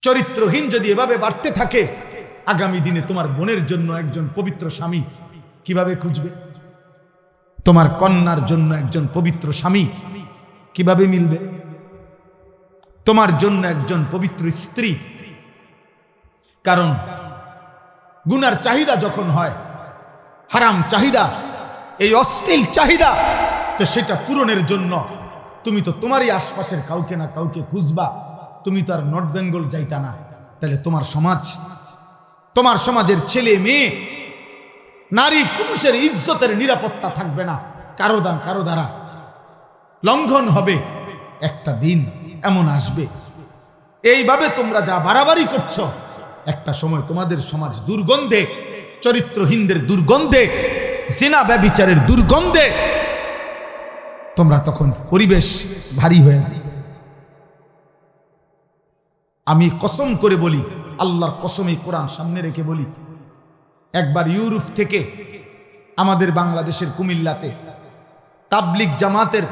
চরিত্রহীন যদি এভাবে বাড়তে থাকে, আগামী দিনে তোমার বোনের জন্য একজন পবিত্র স্বামী কিভাবে খুঁজবে? তোমার কন্যার জন্য একজন পবিত্র স্বামী কিভাবে মিলবে? তোমার জন্য একজন পবিত্র স্ত্রী। কারণ গুনার চাহিদা যখন হয়, হারাম চাহিদা, এই অশ্লীল চাহিদা, তো সেটা পূরণের জন্য তুমি তো তোমারই আশপাশের কাউকে না কাউকে খুঁজবা। তুমি তো আর নর্থ বেঙ্গল যাইতা না। তাহলে তোমার সমাজ, তোমার সমাজের ছেলে মেয়ে, নারী পুরুষের ইজ্জতের নিরাপত্তা থাকবে না। কারো দ্বারা লঙ্ঘন হবে। একটা দিন এমন আসবে, এইভাবে তোমরা যা বাড়াবাড়ি করছো, একটা সময় তোমাদের সমাজ দুর্গন্ধে, চরিত্রহীনদের দুর্গন্ধে, জিনা ব্যভিচারের দুর্গন্ধে তোমরা তখন পরিবেশ ভারী হয়ে যায়। আমি কসম করে বলি, আল্লাহর কসমে কোরআন সামনে রেখে বলি, একবার ইউরোপ থেকে আমাদের বাংলাদেশের কুমিল্লাতে তাবলিগ জামাতের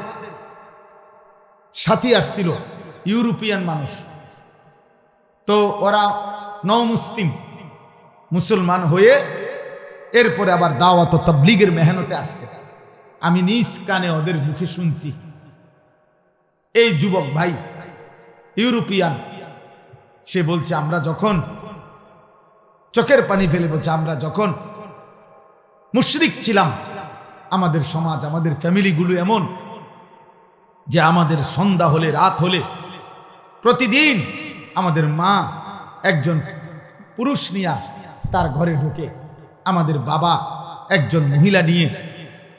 সাথী আসছিল, ইউরোপিয়ান মানুষ। তো ওরা মুসলমান হয়ে এরপরে আবার দাওয়াত ও তাবলিগের মেহনতে আসছে। আমি নিজ কানে ওদের মুখে শুনছি, এই যুবক ভাই ইউরোপিয়ান, সে বলছে আমরা যখন, চোখের পানি ফেলে বলছে, আমরা যখন মুশরিক ছিলাম, আমাদের সমাজ, আমাদের ফ্যামিলিগুলো এমন যে আমাদের সন্ধ্যা হলে, রাত হলে, প্রতিদিন আমাদের মা একজন পুরুষ নিয়ে তার ঘরে ঢোকে, আমাদের বাবা একজন মহিলা নিয়ে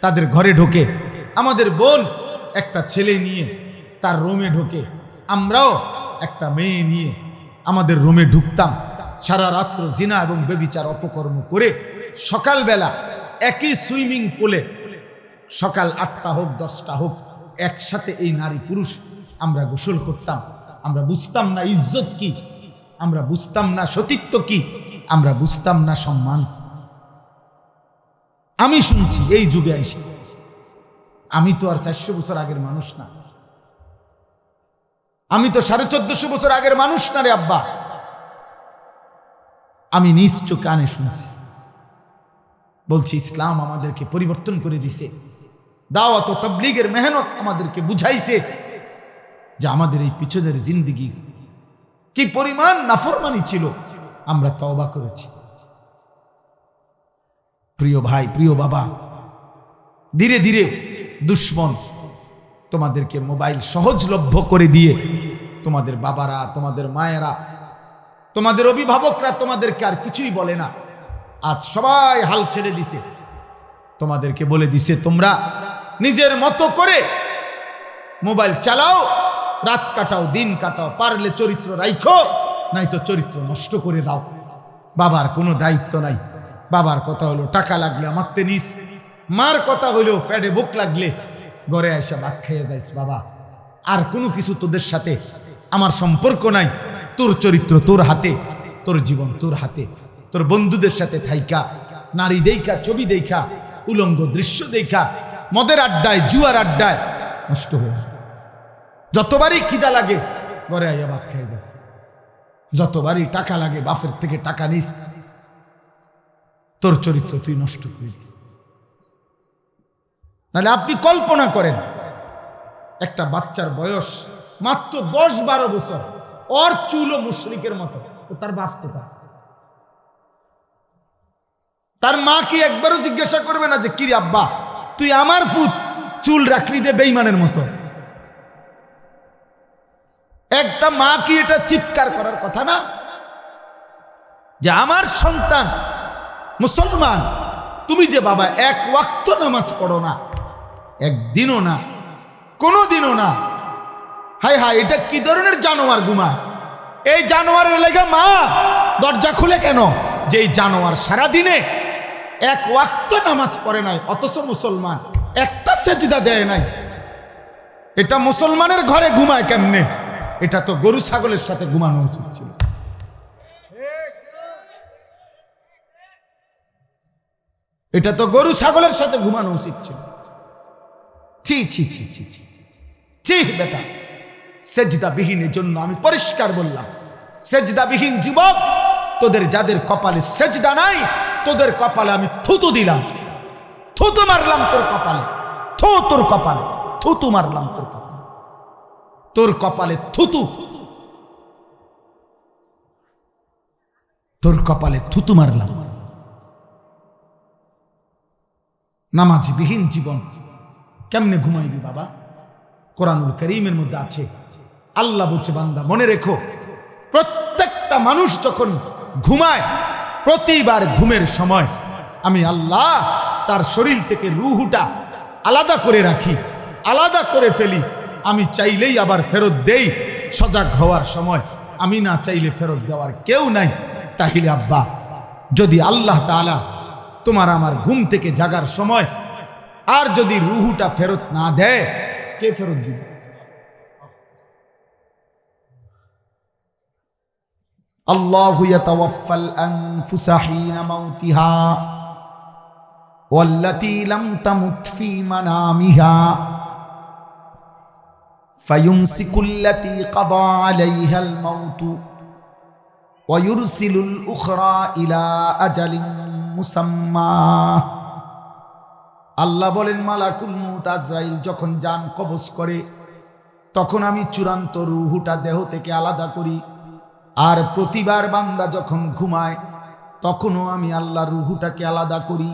তাদের ঘরে ঢোকে, আমাদের বোন একটা ছেলে নিয়ে তার রুমে ঢোকে, আমরাও একটা মেয়ে নিয়ে আমাদের রুমে ঢুকতাম। সারা রাত্র জিনা এবং ব্যভিচার অপকর্ম করে সকালবেলা একই সুইমিং পুলে, সকাল 8টা হোক 10টা হোক, একসাথে এই নারী পুরুষ আমরা গোসল করতাম। আমরা বুঝতাম না ইজ্জত কি, আমরা বুঝতাম না সতীত্ব কি, আমরা বুঝতাম না সম্মান। আমি শুনছি এই যুগে এসে, আমি তো আর 400 বছর আগের মানুষ না, আমি তো 1450 বছর আগের মানুষ না রে আব্বা। আমি নিজ চোখে কানে শুনছি। বলছি ইসলাম আমাদেরকে পরিবর্তন করে দিছে, দাওয়াত ও তাবলীগের মেহনত আমাদেরকে বুঝাইছে যে আমাদের এই পিছনের জিন্দেগি কি পরিমাণ নাফরমানি ছিল, আমরা তওবা করেছি। প্রিয় ভাই, প্রিয় বাবা, ধীরে ধীরে দুশ্মন তোমাদেরকে মোবাইল সহজলভ্য করে দিয়ে, তোমাদের বাবারা, তোমাদের মায়েরা, তোমাদের অভিভাবকরা তোমাদেরকে আর কিছুই বলে না। আজ সবাই হাল ছেড়ে দিছে, তোমাদেরকে বলে দিছে তোমরা নিজের মতো করে মোবাইল চালাও, রাত কাটাও, দিন কাটাও, পারলে চরিত্র রাখো, নাই তো চরিত্র নষ্ট করে দাও। বাবার কোনো দায়িত্ব নাই। বাবার কথা হলো টাকা লাগলে আমারতে নিস, মার কথা হইলেও পেটে বুক লাগলে ঘরে এসে ভাত খেয়ে যাইস। বাবা, আর কোনো কিছু তোদের সাথে আমার সম্পর্ক নাই। তোর চরিত্র তোর হাতে, তোর জীবন তোর হাতে। তোর বন্ধুদের সাথে থাইকা, নারী দেখা, ছবি দেখা, উলঙ্গ দৃশ্য দেখা, মদের আড্ডায়, জুয়ার আড্ডায় নষ্ট হয়ে যায়। যতবারই খিদা লাগে ঘরে আইয়া ভাত খেয়ে যাস, যতবারই টাকা লাগে বাপের থেকে টাকা নিস, তোর চরিত্র তুই নষ্ট করে দিস। নাহলে আপনি কল্পনা করেন, একটা বাচ্চার বয়স মাত্র 10-12 বছর, ওর চুলও মুশরিকের মতো, ও তার বাপ কোথা? তার মা কি একবারও জিজ্ঞাসা করবে না যে কিরে আব্বা, তুই আমার ফুট চুল রাখলি দে বেঈমানের মতো? একটা মা কি এটা চিৎকার করার কথা না যে আমার সন্তান মুসলমান, তুমি যে বাবা এক ওয়াক্ত নামাজ পড়ো না, একদিনও না, কোনোদিনও না। হায় হায়, এটা কি ধরনের জানোয়ার ঘুমায়? এই জানোয়ারের লেগে মা দরজা খুলে কেন? যে এই জানোয়ার সারাদিনে এক ওয়াক্ত নামাজ পড়ে নাই, অথচ মুসলমান, একটা সেজদা দেয় নাই। এটা মুসলমানের ঘরে ঘুমায় কেমনে? এটা তো গরু ছাগলের সাথে ঘুমানো উচিত ছিল। এটা তো গরু ছাগলের সাথে ঘুমানো উচিত ছিল। ছি ছি ছি ছি ছি ছি বেটা, সেজদা বিহীনের জন্য আমি পরিষ্কার বললাম, সেজদাবিহীন যুবক, তোদের যাদের কপালে সেজদা নাই, তোদের কপালে আমি থুতু দিলাম, থুতু মারলাম তোর কপালে, তোর কপালে থুতু মারলাম, তোর কপালে থুতু, তোর কপালে থুতু মারলাম। নামাজবিহীন জীবন কেমনে ঘুমাইবি বাবা? কোরআনুল কারীমের মধ্যে আছে, আল্লাহ বলছে, বান্দা মনে রেখো, প্রত্যেকটা মানুষ যখন ঘুমায়, প্রতিবার ঘুমের সময় আমি আল্লাহ তার শরীর থেকে রূহটা আলাদা করে রাখি, আলাদা করে ফেলি। আমি চাইলেই আবার ফেরত দেই। সজাগ হওয়ার সময় আমি না চাইলে ফেরত দেওয়ার কেউ নাই। তাহলে আব্বা, যদি আল্লাহ তাআলা তোমার আমার ঘুম থেকে জাগার সময় আর যদি রূহটা ফেরত না দেয়, কে ফেরত দিবে? আল্লাহু ইয়াতাওয়াফাল আনফুসা হিনা মাউতিহা ওয়াল্লাতী লাম তামুত ফী মানামিহা ফায়ুমসিকুল্লাতী কাদা আলাইহাল মাউত ওয়া ইউরসিলুল উখরা ইলা আজালিন মুসাম্মা। আল্লাহ বলেন, মালাকুল মউত আজরাইল যখন জান কবজ করে, তখন আমি চূড়ান্ত রূহটা দেহ থেকে আলাদা করি। আর প্রতিবার বান্দা যখন ঘুমায়, তখনও আমি আল্লাহ রূহটাকে আলাদা করি।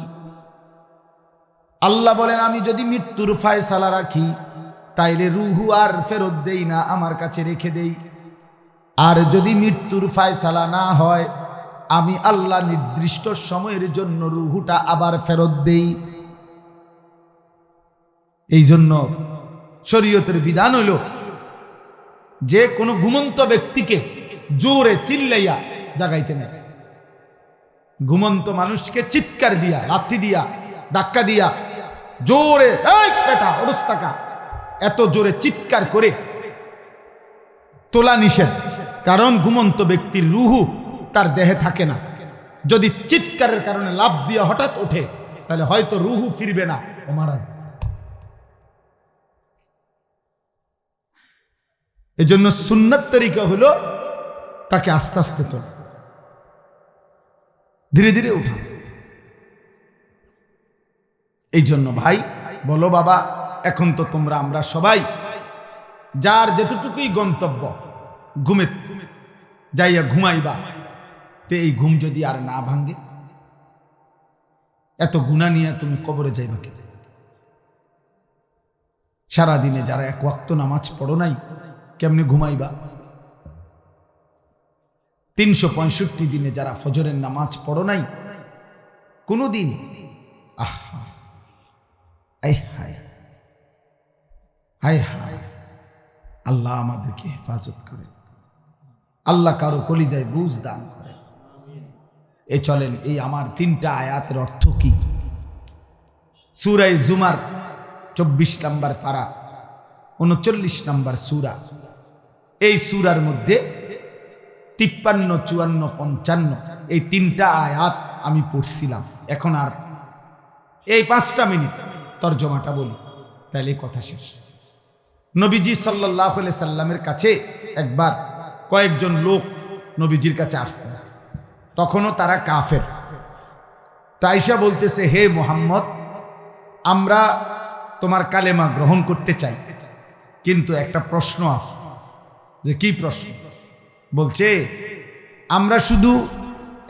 আল্লাহ বলেন, আমি যদি মৃত্যুর ফায়সালা রাখি, তাইলে রূহ আর ফেরত দেই না, আমার কাছে রেখে দেই। আর যদি মৃত্যুর ফায়সালা না হয়, আমি আল্লাহ নির্দিষ্ট সময়ের জন্য রূহটা আবার ফেরত দেই। এই জন্য শরীয়তের বিধান হইল, যে কোনো ঘুমন্ত ব্যক্তিকে জোরে চিল্লাইয়া জাগাইতে নেই। ঘুমন্ত মানুষকে চিৎকার দিয়া, লাথি দিয়া, ধাক্কা দিয়া, জোরে এই বেটা ওরস টাকা, এত জোরে চিৎকার করে তোলা নিষেধ। কারণ ঘুমন্ত ব্যক্তির রূহ তার দেহে থাকে না। যদি চিৎকারের কারণে লাফ দিয়া হঠাৎ ওঠে, তাহলে হয়তো রূহ ফিরবে না, ও মারা যাবে। এই জন্য সুন্নাত তরিকা হলো তাকে আস্তে আস্তে তোলা, ধীরে ধীরে উঠা। এই জন্য ভাই বলো, বাবা এখন তো তোমরা আমরা সবাই যার যেটুকুই গন্তব্য, ঘুমে যাইয়া ঘুমাইবা, তো এই ঘুম যদি আর না ভাঙ্গে, এত গুনাহ নিয়ে তুমি কবরে যাইবা কে? সারাদিনে যারা এক ওয়াক্ত নামাজ পড়ো নাই, কেমনে ঘুমাইবা? 365 দিনে যারা ফজরের নামাজ পড়ো নাই কোনদিন, আহা হায় হায় হায়, আল্লাহ আমাদেরকে হেফাজত করে, আল্লাহ কারো কলিজায় বুঝ দান করে। এই চলেন, এই আমার 3টা আয়াতের অর্থ কি? সূরা জুমার 24 নম্বর পারা, 39 নম্বর সূরা। এই সূরার মধ্যে 53, 54, 55 এই 3টা আয়াত আমি পড়ছিলাম। এখন আর এই 5টা মিনিট তরজমাটা বলি, তাহলে কথা শেষ। নবীজি সাল্লাল্লাহু আলাইহি সাল্লামের কাছে একবার কয়েকজন লোক নবীজির কাছে আসছে, তখনও তারা কাফের। তাইসা বলতেছে, হে মুহাম্মদ, আমরা তোমার কালেমা গ্রহণ করতে চাই, কিন্তু একটা প্রশ্ন আছে। যে কি প্রশ্ন? বলছে, আমরা শুধু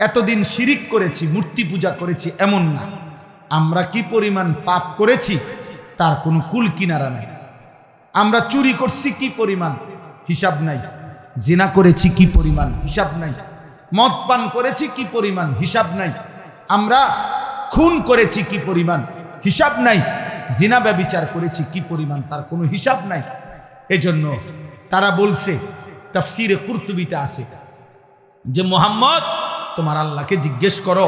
এতদিন শিরিক করেছি, মূর্তি পূজা করেছি এমন না, আমরা কি পরিমাণ পাপ করেছি তার কোনো কুল কিনারা নাই। আমরা চুরি করছি কি পরিমাণ, হিসাব নাই। জিনা করেছি কি পরিমাণ, হিসাব নাই। মদ পান করেছি কি পরিমাণ, হিসাব নাই। আমরা খুন করেছি কি পরিমাণ, হিসাব নাই। জিনা ব্যভিচার করেছি কি পরিমাণ, তার কোনো হিসাব নাই। এজন্য তারা বলছে, তাফসিরে কুরতুবিতে আছে যে, মুহাম্মদ তোমার আল্লাহকে জিজ্ঞেস করো,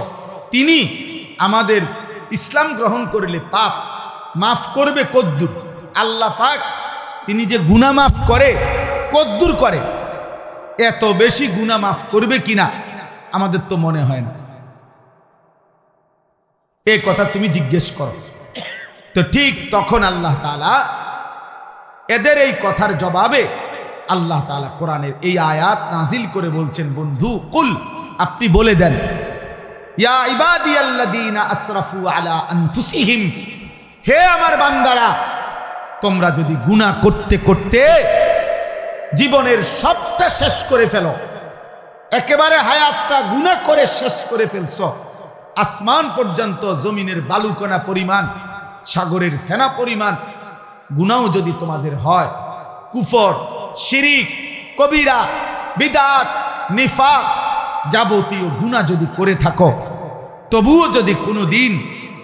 তিনি আমাদের ইসলাম গ্রহণ করলে পাপ মাফ করবে কদ্দুর। আল্লাহ পাক তিনি যে গুনাহ মাফ করে, কদ্দুর করে, এত বেশি গুনাহ মাফ করবে কিনা আমাদের তো মনে হয় না। এই কথা তুমি জিজ্ঞেস করো। তো ঠিক তখন আল্লাহ তাআলা এদের এই কথার জবাবে আল্লাহ তাআলা কোরআনের এই আয়াত নাজিল করে বলছেন, বন্ধু কুল, আপনি বলে দেন, ইয়া ইবাদিয়াল্লাযীনা আসরাফু আলা আনফুসিহিম, হে আমার বান্দারা, তোমরা যদি গুনাহ করতে করতে জীবনের সবটা শেষ করে ফেলো, একেবারে হায়াতটা গুনাহ করে শেষ করে ফেলছো, আসমান পর্যন্ত জমিনের বালুকণা পরিমাণ, সাগরের ফেনা পরিমাণ গুনাহ যদি তোমাদের হয়, কুফর, শিরিক, কবিরা, বিদআত, নিফাক, যাবতীয় গুনাহ যদি করে থাকো, তবুও যদি কোনো দিন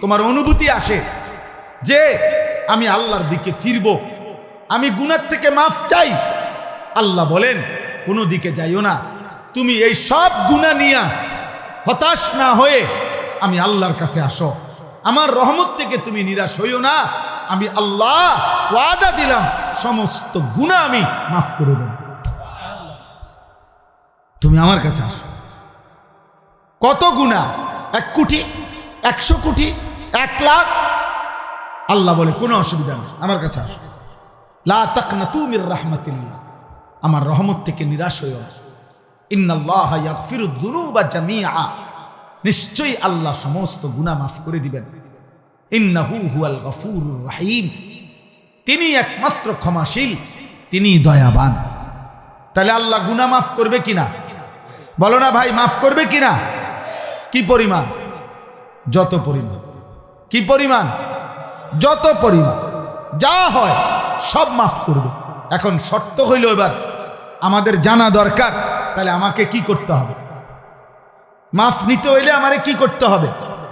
তোমার অনুভূতি আসে যে আমি আল্লাহর দিকে ফিরবো, আমি গুনাহ থেকে মাফ চাই, আল্লাহ বলেন কোনো দিকে যাইও না, তুমি এই সব গুনাহ নিয়ে হতাশ না হয়ে আমি আল্লাহর কাছে আসো, আমার রহমত থেকে তুমি নিরাশ হইও না, আমি আল্লাহ ওয়াদা দিলাম সমস্ত গুনাহ আমি মাফ করে দেব, তুমি আমার কাছে আসো। কত গুনাহ? 1 কোটি, 100 কোটি, 1 লাখ? আল্লাহ বলে কোনো অসুবিধা নেই, আমার কাছে আসো। লা তাকনাতু মির রাহমাতিল্লাহ, আমার রহমত থেকে নিরাশ হইও না। ইন্নাল্লাহা ইয়াগফিরুয যুনুবা জামিআ, নিশ্চয়ই আল্লাহ সমস্ত গুনাহ মাফ করে দিবেন। ইন্নাহু হুয়াল গফুরুর রহিম, তিনি একমাত্র ক্ষমাশীল, তিনি দয়াবান। তাহলে আল্লাহ গুনাহ মাফ করবে কিনা? বলো না ভাই, মাফ করবে কিনা? কি পরিমাণ? যত পরিমাণ। কি পরিমাণ? যত পরিমাণ, যা হয় সব মাফ করবে। এখন শর্ত হইল এবার আমাদের জানা দরকার, তাহলে আমাকে কি করতে হবে? মাফ নিতে হইলে আমারে কি করতে হবে?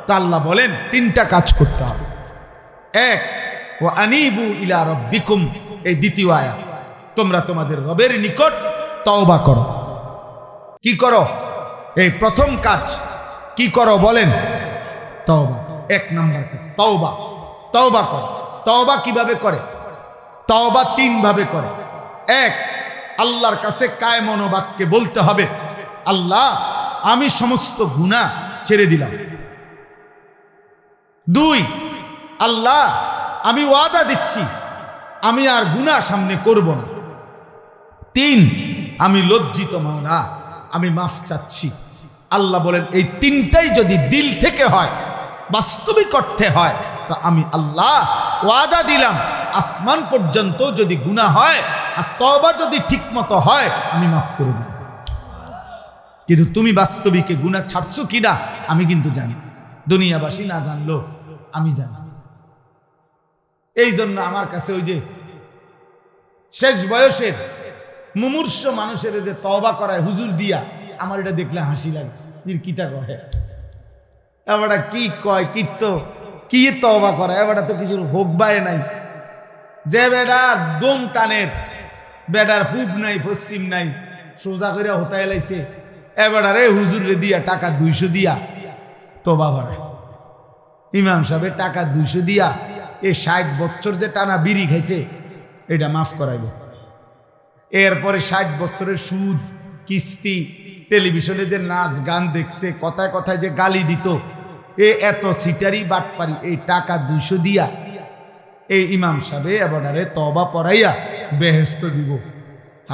তা আল্লাহ বলেন 3টা কাজ করতে হবে। 1, ওয়া আনিবু ইলা রাব্বিকুম, এই দ্বিতীয় আয়াত, তোমরা তোমাদের রবের নিকট তওবা করো। কি করো? এই প্রথম কাজ কি করো বলেন? তওবা। 1 নম্বর কাজ তওবা। তওবা করো। তওবা কিভাবে করে? তওবা 3 ভাবে করে। 1, আল্লাহর কাছে কায় মনোবাক্যে বলতে হবে, আল্লাহ আমি সমস্ত গুনাহ ছেড়ে দিলাম। 2, আল্লাহ আমি ওয়াদা দিচ্ছি আমি আর গুনাহ সামনে করব না। 3, আমি লজ্জিত মাওলা, আমি মাফ চাচ্ছি। আল্লাহ বলেন এই 3টাই যদি দিল থেকে হয়, বাস্তবিক অর্থে হয়, তো আমি আল্লাহ ওয়াদা দিলাম আসমান পর্যন্ত যদি গুনাহ হয় আর তওবা যদি ঠিকমতো হয় আমি মাফ করে দিই। কিন্তু তুমি বাস্তবিকে গুনাহ ছাড়ছো কিনা আমি কিন্তু জানি, দুনিয়াবাসী না জানলো আমি জানি। এই জন্য আমার কাছে ওই যে শেষ বয়সের মুমূর্ষ মানুষের যে তওবা করায় হুজুর দিয়া, আমার এটা দেখলে হাসি লাগে। কিতা কয় এবারটা, কি কয় কীর্ত কি তওবা করা, এবারটা তো কিছু হোক বায়ে নাই। যে বেডার দম টানের, বেডার পূব নাই পশ্চিম নাই, সোজা করে হতায় লাইছে, এবারে হুজুর রে দিয়া টাকা 200 দিয়া তওবা করে। ইমাম সাহেবের টাকা 200 দিয়া এই 60 বছর যে টানা বিড়ি খাইছে এটা মাফ করাইব। এরপরে 60 বছরের সুদ, কিস্তি, টেলিভিশনে যে নাচ গান দেখছে, কথায় কথায় যে গালি দিত, এত সিটারি বাটপারি, এই টাকা 200 দিয়া এই ইমাম সাহেব এবারে তওবা পড়াইয়া বেহেশত দিব।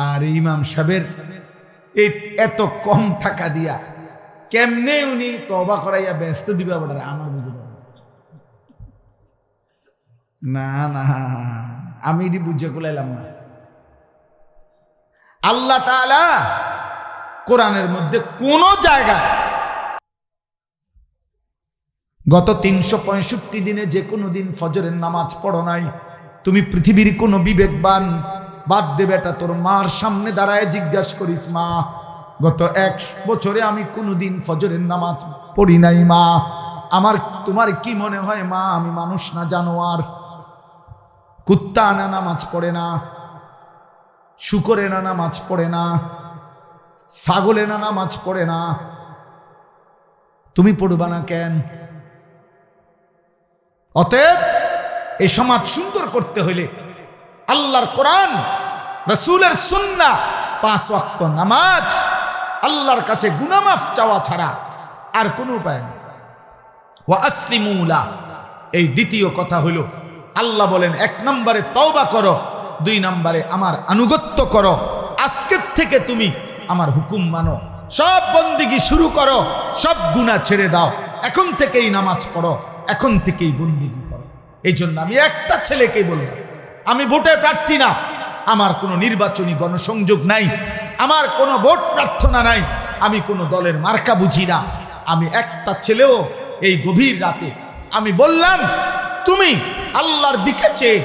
আর ইমাম সাহেবের এই এত কম টাকা দিয়া কেমনে উনি তওবা করাইয়া বেহেশত দিবে এবারে আমার বুঝে না। না আমি এটি বুঝে কুলাইলাম না। আল্লাহ তাআলা কোরআনের মধ্যে কোন জায়গায় গত 365 দিনে যে কোনো দিন ফজরের নামাজ পড়ো নাই, তুমি পৃথিবীর কোন বিবেকবান বাদ দে বেটা, তোর মার সামনে দাঁড়ায় জিজ্ঞাসা করিস, মা গত 1 বছরে আমি কোনোদিন ফজরের নামাজ পড়ি নাই মা, তোমার কি মনে হয় মা আমি মানুষ না জানোয়ার? কুত্তা না নামাজ পড়ে না, শুকরে না নামাজ পড়ে না, ছাগলে না নামাজ পড়ে না, তুমি পড়বা না কেন? অতএব এই সমাজ সুন্দর করতে হইলে আল্লাহর কোরআন, রাসূলের সুন্নাহ, 5 ওয়াক্ত নামাজ, আল্লাহর কাছে গুনাহ মাফ চাওয়া ছাড়া আর কোনো উপায় নেই। ওয়া আসলিমু লা, এই দ্বিতীয় কথা হলো আল্লাহ বলেন 1 নম্বরে তওবা করো, 2 নম্বরে আমার আনুগত্য করো, আজকের থেকে তুমি আমার হুকুম মানো, সব বন্দিগি শুরু করো, সব গুনাহ ছেড়ে দাও, এখন থেকেই নামাজ পড়ো, এখন থেকেই বন্দিগি করো। এই জন্য আমি একটা ছেলেকে বলবো, আমি ভোটের প্রার্থী না, আমার কোনো নির্বাচনী গণসংযোগ নাই, আমার কোনো ভোট প্রার্থনা নাই, আমি কোনো দলের মার্কা বুঝি না। আমি একটা ছেলেও এই গভীর রাতে আমি বললাম, তুমি আল্লাহর দিকে চেয়ে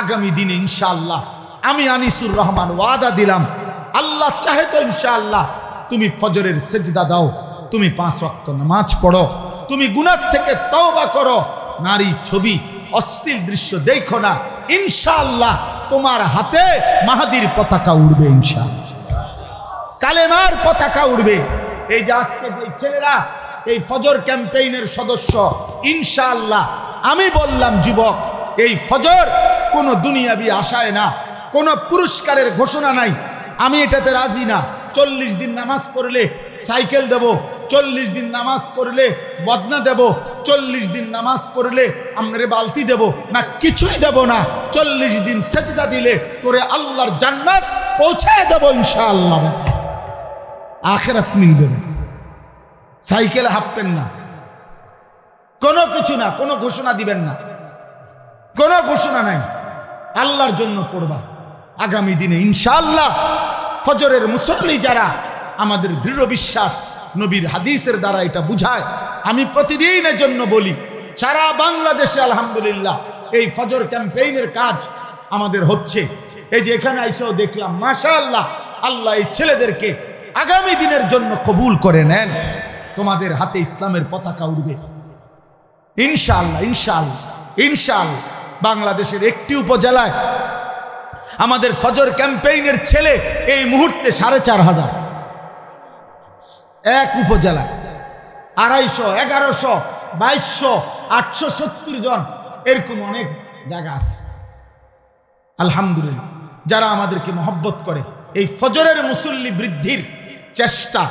আগামী দিনে ইনশাআল্লাহ, আমি আনিসুর রহমান ওয়াদা দিলাম, আল্লাহ চাহে তো ইনশাআল্লাহ তুমি ফজরের সেজদা দাও, তুমি 5 ওয়াক্ত নামাজ পড়ো, তুমি গুনাহ থেকে তওবা করো, নারী ছবি অশ্লীল দৃশ্য দেখো না, ইনশাআল্লাহ তোমার হাতে মাহাদির পতাকা উড়বে, ইনশাআল্লাহ কালেমার পতাকা উড়বে। এই যে আজকে যে ছেলেরা এই ফজর ক্যাম্পেইনের সদস্য, ইনশাআল্লাহ আমি বললাম যুবক, এই ফজর কোনো দুনিয়াবি আশায় না, কোনো পুরস্কারের ঘোষণা নাই, আমি এটাতে রাজি না। 40 দিন নামাজ পড়লে সাইকেল দেব, 40 দিন নামাজ পড়লে বদনা দেব, 40 দিন নামাজ পড়লে আমরা বালতি দেব না, কিছুই দেব না। 40 দিন সেজদা দিলে তোরে আল্লাহর জান্নাত পৌঁছায় দেব ইনশাআল্লাহ, আখিরাত মিলবে। সাইকেল হাঁপবেন না, কোনো কিছু না, কোনো ঘোষণা দিবেন না, কোনো ঘোষণা নাই, আল্লাহর জন্য পড়বা। আগামী দিনে ইনশাআল্লাহ ফজরের মুসল্লি যারা, আমাদের দৃঢ় বিশ্বাস নবীর হাদিসের দ্বারা এটা বুঝায়। আমি প্রতিদিনের জন্য বলি, সারা বাংলাদেশে আলহামদুলিল্লাহ এই ফজর ক্যাম্পেইনের কাজ আমাদের হচ্ছে। এই যে এখানে এসেও দেখলাম, মাশাআল্লাহ, আল্লাহ এই ছেলেদেরকে আগামী দিনের জন্য কবুল করে নেন, তোমাদের হাতে ইসলামের পতাকা উড়বে ইনশাআল্লাহ, ইনশাআল্লাহ, ইনশাআল্লাহ। বাংলাদেশের একটি উপজেলায় আমাদের ফজর ক্যাম্পেইনের ছেলে এই মুহূর্তে 4500, এক উপজেলায় 250, 1100, 2200, 870 জন, এরকম অনেক জায়গা আছে আলহামদুলিল্লাহ, যারা আমাদেরকে মহব্বত করে, এই ফজরের মুসল্লি বৃদ্ধির চেষ্টা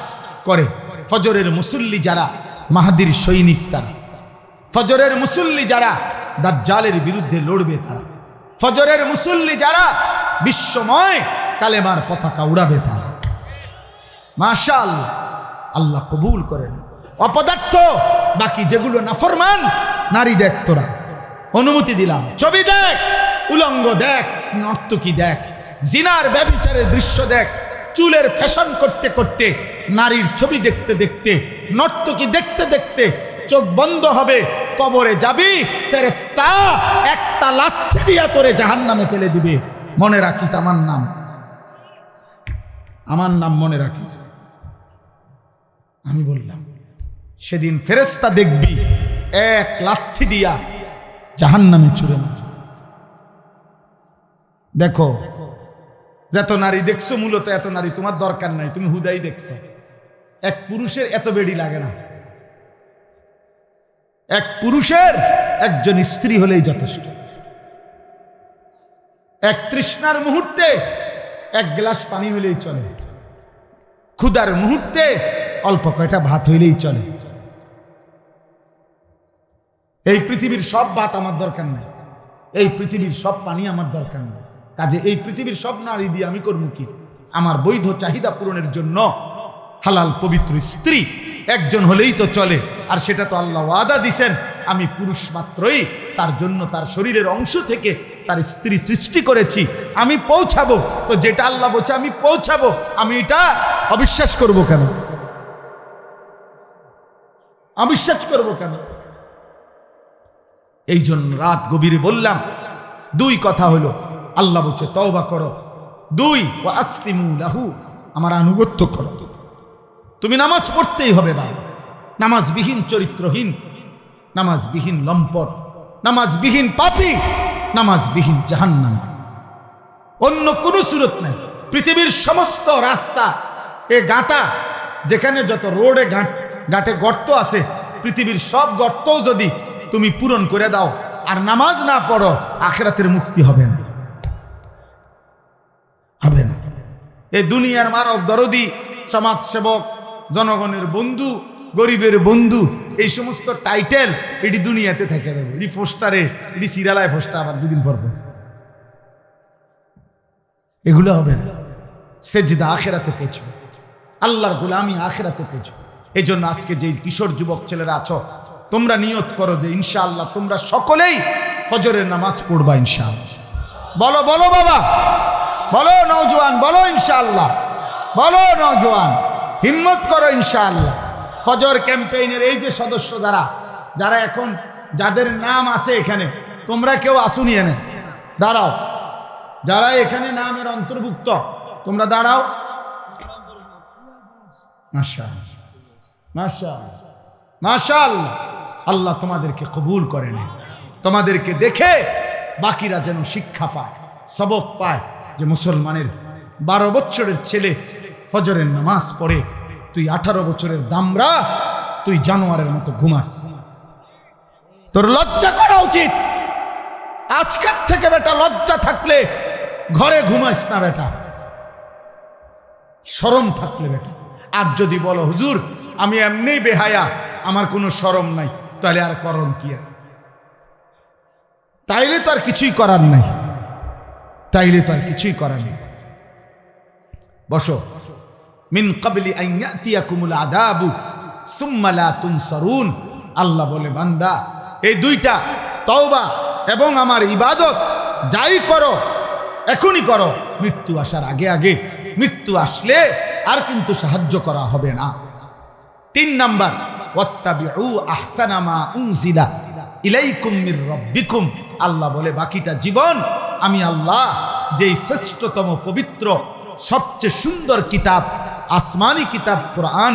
করে। ফজরের মুসল্লি যারা মাহাদির সৈনিক, তারা ফজরের মুসল্লি যারা দাজ্জালের বিরুদ্ধে লড়বে, তারা ফজরের মুসল্লি যারা বিশ্বময় কালেমার পতাকা উড়াবে, তারা মাশাআল্লাহ, আল্লাহ কবুল করেন। অপদার্থ বাকি যেগুলো নাফরমান, নারী দেখ, তোরা অনুমতি দিলাম, ছবি দেখ, উলঙ্গ দেখ, নর্তকী দেখ, জিনার ব্যভিচারের দৃশ্য দেখ, চুলের ফ্যাশন করতে করতে, নারীর ছবি দেখতে দেখতে, নর্তকী দেখতে দেখতে চোখ বন্ধ হবে, কবরে যাবি, ফেরেশতা একটা লাথি দিয়া তোরে জাহান্নামে ফেলে দিবে। মনে রাখিস আমার নাম, আমার নাম মনে রাখিস। আমি বললাম সেদিন ফেরেশতা দেখবি এক লাথি দিয়া জাহান্নামে ছুড়ে মারবে। দেখো, যত নারী দেখছো, মূলত এত নারী তোমার দরকার নাই, তুমি হুদাই দেখছো। এক পুরুষের এত বেড়ি লাগে না, এক পুরুষের একজন স্ত্রী হলেই যথেষ্ট। এক তৃষ্ণার মুহূর্তে এক গ্লাস পানি হলেই চলে, ক্ষুধার মুহূর্তে অল্প কয়টা ভাত হইলেই চলে। এই পৃথিবীর সব ভাত আমার দরকার নাই, এই পৃথিবীর সব পানি আমার দরকার নাই। কাজে এই পৃথিবীর সব নারী দিয়ে আমি করবো কি? আমার বৈধ চাহিদা পূরণের জন্য হালাল পবিত্র স্ত্রী একজন হলেই তো চলে। আর সেটা তো আল্লাহ ওয়াদা দিছেন, আমি পুরুষ মাত্রই তার জন্য তার শরীরের অংশ থেকে তার স্ত্রী সৃষ্টি করেছি, আমি পৌঁছাবো। তো যেটা আল্লাহ বলছে আমি পৌঁছাবো, আমি এটা অবিশ্বাস করব কেন? অবিশ্বাস করব কেন? এই জন্য রাত গভীরে বললাম, দুই কথা হলো, আল্লাহ বলছে তওবা করো, দুই ওয়া আসলিমু লাহু, আমার আনুগত্য করো। তুমি নামাজ পড়তেই হবে না, নামাজবিহীন চরিত্রহীন, নামাজবিহীন লম্পট, নামাজবিহীন পাপী, নামাজবিহীন জাহান্নামী, অন্য কোনো সুরত নাই। পৃথিবীর সমস্ত রাস্তা এ গাঁটা, যেখানে যত রোডে ঘাটে গর্ত আছে, পৃথিবীর সব গর্তও যদি তুমি পূরণ করে দাও আর নামাজ না পড়ো, আখিরাতের মুক্তি হবে না, হবে না। এই দুনিয়ার মানব দরদি, সমাজসেবক, জনগণের বন্ধু, গরিবের বন্ধু, এই সমস্ত টাইটেল এটি দুনিয়াতে থেকে যাবে, এটি পোস্টারে, এটি সিরিয়ালায় পোস্টার, আবার দুদিন পর পর, এগুলো হবে না। সেজদা আখিরাতে পৌঁছবে, আল্লাহর গোলামি আখিরাতে পৌঁছবে। এই জন্য আজকে যে কিশোর যুবক ছেলেরা আছো, তোমরা নিয়ত করো যে ইনশাআল্লাহ তোমরা সকলেই ফজরের নামাজ পড়বা ইনশাআল্লাহ। বলো বলো বাবা, বলো নওজোয়ান, বলো ইনশাআল্লাহ, বলো নওজোয়ান, হিম্মত করো ইনশাআল্লাহ। ফজর ক্যাম্পেইনের এই যে সদস্য যারা এখন যাদের নাম আছে এখানে, তোমরা কেউ আসুনি এনে দাঁড়াও, যারা এখানে নামের অন্তর্ভুক্ত তোমরা দাঁড়াও। মাশাআল্লাহ মাশাআল্লাহ মাশাআল্লাহ, আল্লাহ তোমাদেরকে কবুল করে নেন। তোমাদেরকে দেখে বাকিরা যেন শিক্ষা পায়, সবক পায় যে মুসলমানের 12 বছরের ছেলে ফজরের নামাজ পড়ে, তুই 18 বছরের দামরা, তুই জানোয়ারের মতো ঘুমাস। তোর লজ্জা করা উচিত। আজকের থেকে বেটা লজ্জা থাকলে ঘরে ঘুমাস না বেটা, শরম থাকলে বেটা। আর যদি বলো হুজুর আমি এমনি বেহায়া, আমার কোনো শরম নাই, তাহলে আর করণ কি? তাইলে তো আর কিছুই করার নাই, তাইলে তো আর কিছুই করার নেই। বসো। মিন ক্বাবলি আন ইয়াতিয়াকুমুল আযাবু সুম্মা লা তুনসারুন। আল্লাহ বলে বান্দা এই দুইটা তওবা এবং আমার ইবাদত যাই করো এখনই করো, মৃত্যু আসার আগে আগে। মৃত্যু আসলে আর কিন্তু সাহায্য করা হবে না। 3 নাম্বার, ওয়াত্তাবিউ আহসানা মা উনজিলা ইলাইকুম মির রাব্বিকুম। আল্লাহ বলে বাকিটা জীবন আমি আল্লাহ যেই শ্রেষ্ঠতম পবিত্র সবচেয়ে সুন্দর কিতাব, আসমানি কিতাব কোরআন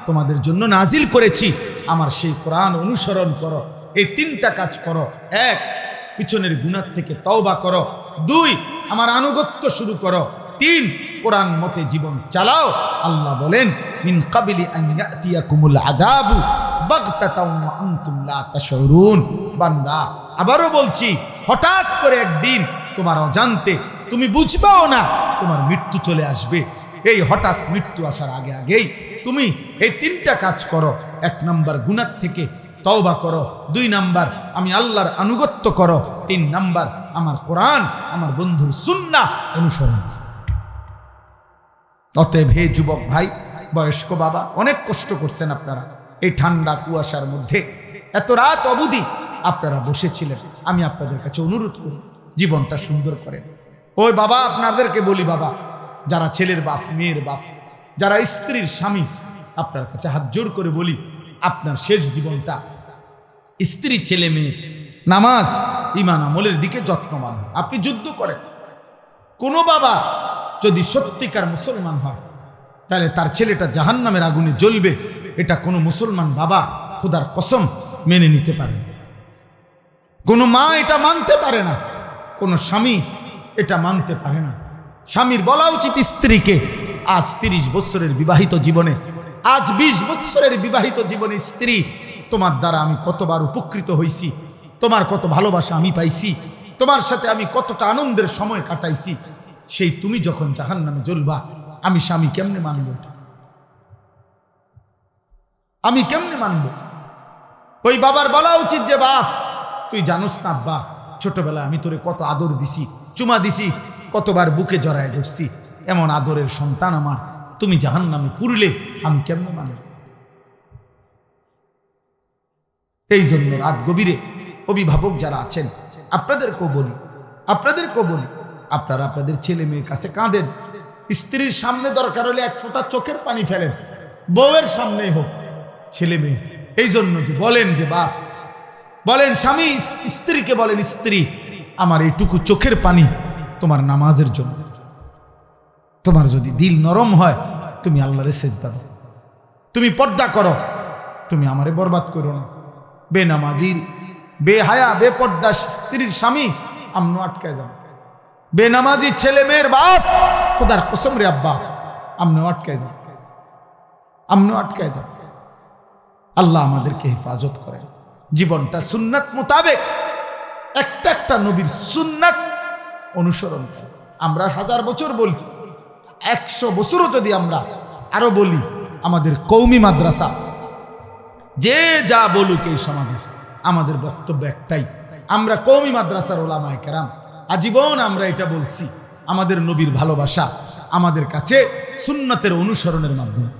তোমাদের জন্য নাজিল করেছি, আমার সেই কোরআন অনুসরণ করো। এই 3টা কাজ করো। 1, পিছনের গুনাহ থেকে তওবা করো। 2, আমার আনুগত্য শুরু করো। 3, কোরআন মতে জীবন চালাও। আল্লাহ বলেন মিন ক্বাবলি আন ইয়াতিয়াকুমুল আযাবু বাগতাতাও ওয়া আনতুম লা তাশউরুন। বান্দা আবারও বলছি, হঠাৎ করে একদিন তোমার অজান্তে তুমি বুঝবাও না তোমার মৃত্যু চলে আসবে। এই হঠাৎ মৃত্যু আসার আগে আগেই তুমি এই 3টা কাজ করো। 1 নাম্বার গুনাহ থেকে তওবা করো। 2 নাম্বার আমি আল্লাহর আনুগত্য করো। 3 নাম্বার আমার কোরআন, আমার বন্ধুর সুন্নাহ অনুসরণ করো। অতএব হে যুবক ভাই, বয়স্ক বাবা, অনেক কষ্ট করছেন আপনারা এই ঠান্ডা কুয়াশার মধ্যে, এত রাত অবধি আপনারা বসেছিলেন। আমি আপনাদের কাছে অনুরোধ করি জীবনটা সুন্দর করেন। ওই বাবা আপনাদেরকে বলি, বাবা যারা ছেলের বাপ, মেয়ের বাপ, যারা স্ত্রীর স্বামী, আপনার কাছে হাত জোর করে বলি আপনার শেষ জীবনটা স্ত্রী, ছেলে, মেয়ে, নামাজ, ঈমান, আমলের দিকে যত্নবান। আপনি যুদ্ধ করেন। কোনো বাবা যদি সত্যিকার মুসলমান হয় তাহলে তার ছেলেটা জাহান্নামের আগুনে জ্বলবে, এটা কোনো মুসলমান বাবা খোদার কসম মেনে নিতে পারে না। কোনো মা এটা মানতে পারে না, কোনো স্বামী এটা মানতে পারে না। স্বামীর বলা উচিত স্ত্রীকে, আজ 30 বছরের বিবাহিত জীবনে, আজ 20 বছরের বিবাহিত জীবনে স্ত্রী, তোমার দ্বারা আমি কতবার উপকৃত হয়েছি, তোমার কত ভালোবাসা আমি পাইছি, তোমার সাথে আমি কতটা আনন্দের সময় কাটাইছি, সেই তুমি যখন জাহান্নামে জ্বলবা, আমি স্বামী কেমনে মানব? আমি কেমনে মানব? ওই বাবার বলা উচিত যে বাপ তুই জানোস না আব্বা, ছোটবেলায় আমি তোরে কত আদর দিছি, চুমা দিছি, কতবার বুকে জড়ায় ধরছি, এমন আদরের সন্তান আমার, তুমি জাহান্নামে পুরলে আমি কেমনে মানব? এই জন্য রাত গভীরে অভিভাবক যারা আছেন আপনাদেরকেও বলি, আপনারা আপনাদের ছেলে মেয়ের কাছে কাঁদেন। স্ত্রীর সামনে দরকার হলে 1 ফোঁটা চোখের পানি ফেলেন, বউয়ের সামনেই হোক, ছেলে মেয়ে। এই জন্য যে বলেন যে বাপ বলেন, স্বামী স্ত্রীকে বলেন, স্ত্রী আমার এইটুকু চোখের পানি তোমার নামাজের জন্য। তোমার যদি দিল নরম হয় তুমি আল্লাহরে সেজদা দাও, তুমি পর্দা করো, তুমি আমারে বরবাদ করো না। বেনামাজির, বেহায়া, বেপর্দা স্ত্রীর স্বামী আমনো আটকায় যাও। বেনামাজি ছেলে মেয়ের বাপ খোদার কসম রে আব্বা আমনো আটকায় যাও, আমনো আটকায় যাও। আল্লাহ আমাদেরকে হেফাজত করে। জীবনটা সুন্নাত মোতাবেক, একটা নবীর সুন্নাত অনুসরণ করে। আমরা 1000 বছর বলি, 100 বছরও যদি আমরা আরো বলি, আমাদের কওমি মাদ্রাসা যে যা বলুক এই সমাজে, আমাদের বক্তব্য একটাই, আমরা কওমি মাদ্রাসার ওলামায়ে কেরাম আজীবন আমরা এটা বলছি, আমাদের নবীর ভালোবাসা আমাদের কাছে সুন্নতের অনুসরণের মাধ্যমে।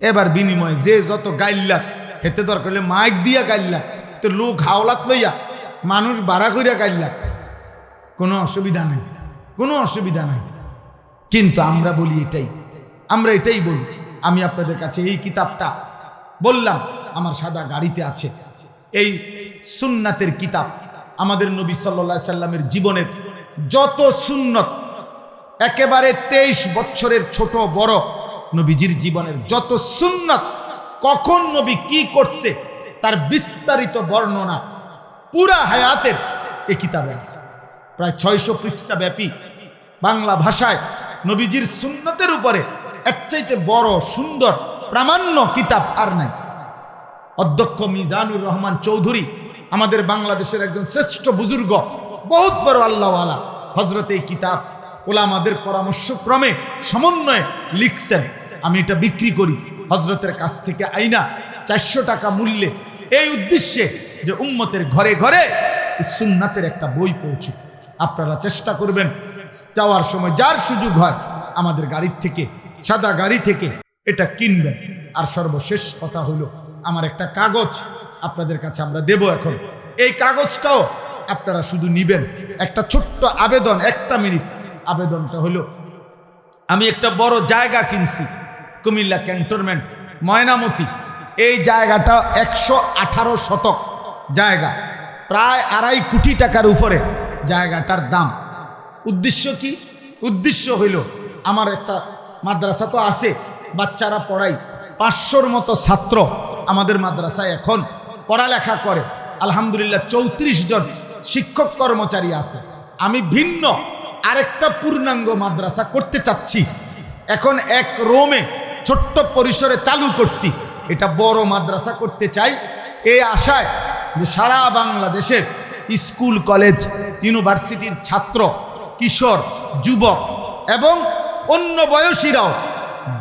এবার বিনিময়ে যে যত গাইল্লা হেতে দরকার হলে মাইক দিয়া গাইল্লা, তো লোক হাওলাত লইয়া মানুষ বাড়া করিয়া গাইল্লা, কোনো অসুবিধা নাই, কোনো অসুবিধা নাই। কিন্তু আমরা বলি আমরা এটাই বলি। আমি আপনাদের কাছে এই কিতাবটা বললাম আমার সাদা গাড়িতে আছে, এই সুন্নাতের কিতাব। আমাদের নবী সাল্লাল্লাহু আলাইহি সাল্লামের জীবনের যত সুন্নত, একেবারে 23 বছরের ছোট বড় নবীজির জীবনের যত সুন্নত, কখন নবী কি করছে তার বিস্তারিত বর্ণনা পুরা হায়াতের এই কিতাবে আছে। প্রায় 600 পৃষ্ঠা ব্যাপী বাংলা ভাষায় নবীজির সুন্নতের উপরে এর চাইতে বড় সুন্দর প্রামাণ্য কিতাব আর নাই। অধ্যক্ষ মিজানুর রহমান চৌধুরী আমাদের বাংলাদেশের একজন শ্রেষ্ঠ বুজুর্গ, বহুত বড় আল্লাহওয়ালা হযরত এই কিতাব ওলামাদের পরামর্শক্রমে সমন্বয়ে লিখছেন। আমি এটা বিক্রি করি হযরতের কাছ থেকে আইনা 400 টাকা মূল্যে, এই উদ্দেশ্যে যে উম্মতের ঘরে ঘরে সুন্নাতের একটা বই পৌঁছুক। আপনারা চেষ্টা করবেন যাওয়ার সময় যার সুযোগ হয় আমাদের গাড়ির থেকে, সাদা গাড়ি থেকে এটা কিনবেন। আর সর্বশেষ কথা হলো, আমার একটা কাগজ আপনাদের কাছে আমরা দেব এখন। এই কাগজটাও আপনারা শুধু নিবেন। একটা ছোট্ট আবেদন, 1 মিনিট আবেদনটা হলো, আমি একটা বড় জায়গা কিনছি কুমিল্লা ক্যান্টনমেন্ট ময়নামতি। এই জায়গাটা 118 শতক জায়গা, প্রায় 2.5 কোটি টাকার উপরে জায়গাটার দাম। উদ্দেশ্য কি? উদ্দেশ্য হইল, আমার একটা মাদ্রাসা তো আছে, বাচ্চারা পড়াই, 500-র মতো ছাত্র আমাদের মাদ্রাসায় এখন পড়ালেখা করে। আলহামদুলিল্লাহ 34 জন শিক্ষক কর্মচারী আছে। আমি ভিন্ন আরেকটা পূর্ণাঙ্গ মাদ্রাসা করতে চাচ্ছি। এখন এক রোমে ছোট্ট পরিসরে চালু করছি, এটা বড় মাদ্রাসা করতে চাই এই আশায় যে সারা বাংলাদেশের স্কুল কলেজ ইউনিভার্সিটির ছাত্র, কিশোর, যুবক এবং অন্য বয়সীরাও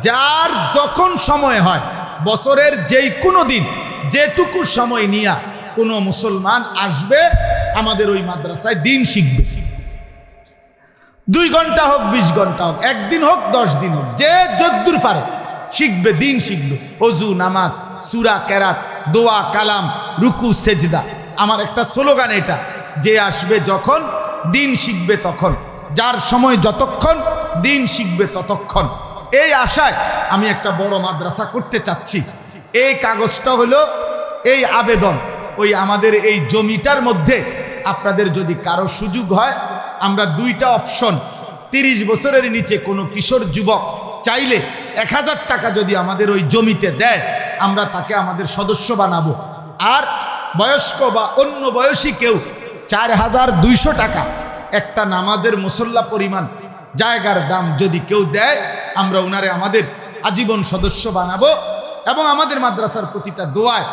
যার যখন সময় হয়, বছরের যেই কোনো দিন যেটুকু সময় নিয়ে কোনো মুসলমান আসবে আমাদের ওই মাদ্রাসায় দিন শিখবে। 2 ঘন্টা হোক, 20 ঘন্টা হোক, 1 দিন হোক, 10 দিন হোক, যে যদ্দূর পারে শিখবে, দিন শিখবে। অজু, নামাজ, সূরা, কেরাত, দোয়া, কালাম, রুকু, সেজদা। আমার একটা স্লোগান এটা, যে আসবে যখন দিন শিখবে তখন, যার সময় যতক্ষণ দিন শিখবে ততক্ষণ। এই আশায় আমি একটা বড় মাদ্রাসা করতে চাচ্ছি। এই কাগজটা হলো এই আবেদন। ওই আমাদের এই জমিটার মধ্যে আপনাদের যদি কারো সুযোগ হয়, আমরা 2টা অপশন, 30 বছরের নিচে কোনো কিশোর যুবক চাইলে 1000 টাকা যদি আমাদের ওই জমিতে দেয়, আমরা তাকে আমাদের সদস্য বানাবো। আর বয়স্ক বা অন্য বয়সী কেউ 4200 টাকা একটা নামাজের মুসল্লা পরিমাণ জায়গার দাম যদি কেউ দেয়, আমরা ওনারে আমাদের আজীবন সদস্য বানাবো এবং আমাদের মাদ্রাসার প্রতিটা দোয়ায়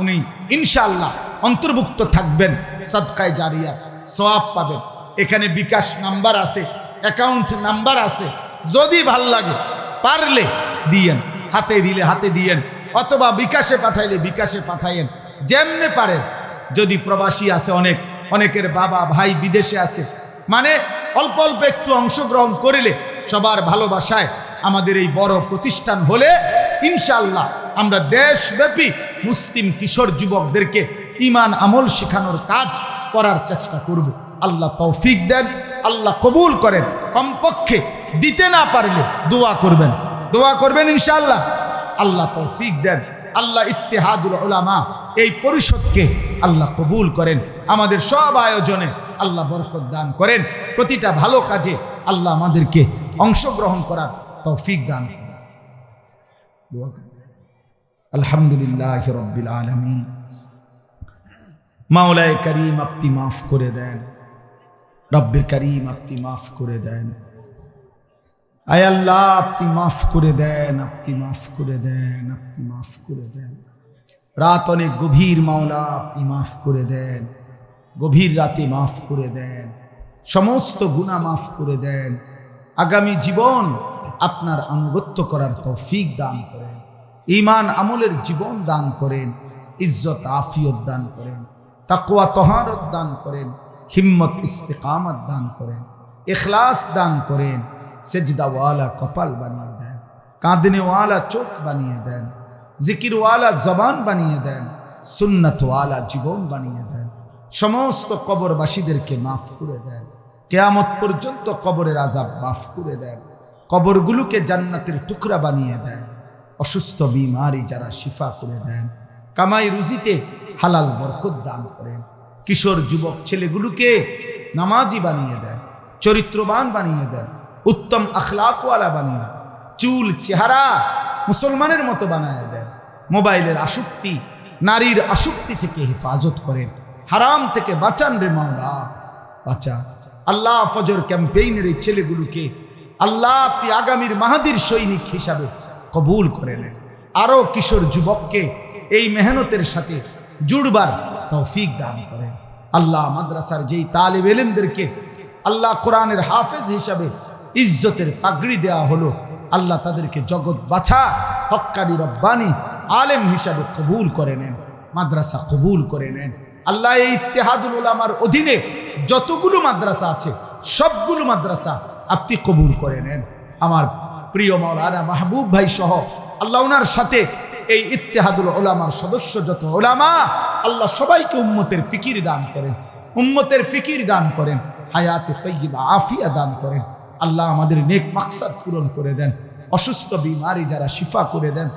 উনি ইনশাআল্লাহ অন্তর্ভুক্ত থাকবেন, সাদকায়ে জারিয়ার সওয়াব পাবেন। এখানে বিকাশ নাম্বার আছে, অ্যাকাউন্ট নাম্বার আছে, যদি ভাল লাগে পারলে দিয়েন, হাতে দিলে হাতে দিয়েন, অথবা বিকাশে পাঠাইলে বিকাশে পাঠাইয়েন, যেমনে পারেন। যদি প্রবাসী আছে, অনেকের বাবা ভাই বিদেশে আছে, মানে অল্প অল্প একটু অংশগ্রহণ করিলে সবার ভালোবাসায় আমাদের এই বড় প্রতিষ্ঠান হলে ইনশাআল্লাহ আমরা দেশব্যাপী মুসলিম কিশোর যুবকদেরকে ঈমান আমল শেখানোর কাজ করার চেষ্টা করব। আল্লাহ তৌফিক দেন, আল্লাহ কবুল করেন। কমপক্ষে দিতে না পারলে দোয়া করবেন ইনশাআল্লাহ। আল্লাহ তৌফিক দেন। আল্লাহ ইত্তেহাদুল উলামা এই পরিষদকে আল্লাহ কবুল করেন। আমাদের সব আয়োজনে আল্লাহ বরকত দান করেন। প্রতিটা ভালো কাজে আল্লাহ আমাদেরকে অংশগ্রহণ করার তৌফিক দান করেন। আলহামদুলিল্লাহ রাব্বিল আলামিন। মাওলায়ে করিম আপনি মাফ করে দেন, রব্বে করিম আপনি মাফ করে দেন। আয় আল্লাহ আপনি মাফ করে দেন, আপনি মাফ করে দেন, আপনি মাফ করে দেন। রাত অনেক গভীর, মাওলা আপনি মাফ করে দেন, গভীর রাতে মাফ করে দেন, সমস্ত গুনাহ মাফ করে দেন। আগামী জীবন আপনার আনুগত্য করার তৌফিক দান করেন, ঈমান আমলের জীবন দান করেন, ইজ্জত আফিয়ত দান করেন, তাকওয়া তহারত দান করেন, হিম্মত ইস্তেকামত দান করেন, ইখলাস দান করেন, সেজদাওয়ালা কপাল বানিয়ে দেন, কাঁদনেওয়ালা চোখ বানিয়ে দেন, জিকিরওয়ালা জবান বানিয়ে দেন, সুন্নতওয়ালা জীবন বানিয়ে দেন। সমস্ত কবরবাসীদেরকে মাফ করে দেন, কিয়ামত পর্যন্ত কবরের আযাব মাফ করে দেন, কবরগুলোকে জান্নাতের টুকরা বানিয়ে দেন। অসুস্থ বিমারি যারা শিফা করে দেন, কামাই রুজিতে হালাল বরকত দান করেন। কিশোর যুবক ছেলেগুলোকে নামাজি বানিয়ে দেন, চরিত্রবান বানিয়ে দেন, উত্তম আখলাকওয়ালা বানিয়ে দেন, চুল চেহারা মুসলমানের মতো বানায় দেন। মোবাইলের আসক্তি, নারীর আসক্তি থেকে হেফাজত করেন, হারাম থেকে বাঁচান রে মাওলা, বাঁচা। আল্লাহ ফজর ক্যাম্পেইনের এই ছেলেগুলোকে আল্লাহ আপনি আগামীর মাহাদির সৈনিক হিসাবে কবুল করে নেন। আরো কিশোর যুবককে এই মেহনতের সাথে জুড়বার তৌফিক দান করেন। আল্লাহ মাদ্রাসার যেই তালিব ইলমদেরকে আল্লাহ কোরআনের হাফেজ হিসাবে ইজ্জতের পাগড়ি দেওয়া হলো, আল্লাহ তাদেরকে জগৎ বাছা হক্কানি রব্বানি আলেম হিসাবে কবুল করে নেন, মাদ্রাসা কবুল করে নেন। আল্লাহ এই ইত্তেহাদুল উলামার অধীনে যতগুলো মাদ্রাসা আছে সবগুলো মাদ্রাসা আপনি কবুল করে নেন। আমার প্রিয় মাওলানা মাহবুব ভাই সহ আল্লাহ ওনার সাথে এই ইত্তেহাদুল উলামার সদস্য যত উলামা, আল্লাহ সবাইকে উম্মতের ফিকির দান করেন, উম্মতের ফিকির দান করেন, হায়াতে তাইয়্যিবা আফিয়া দান করেন। আল্লাহ আমাদের নেক মাকসাদ পূরণ করে দেন, অসুস্থ বিমারি যারা শিফা করে দেন,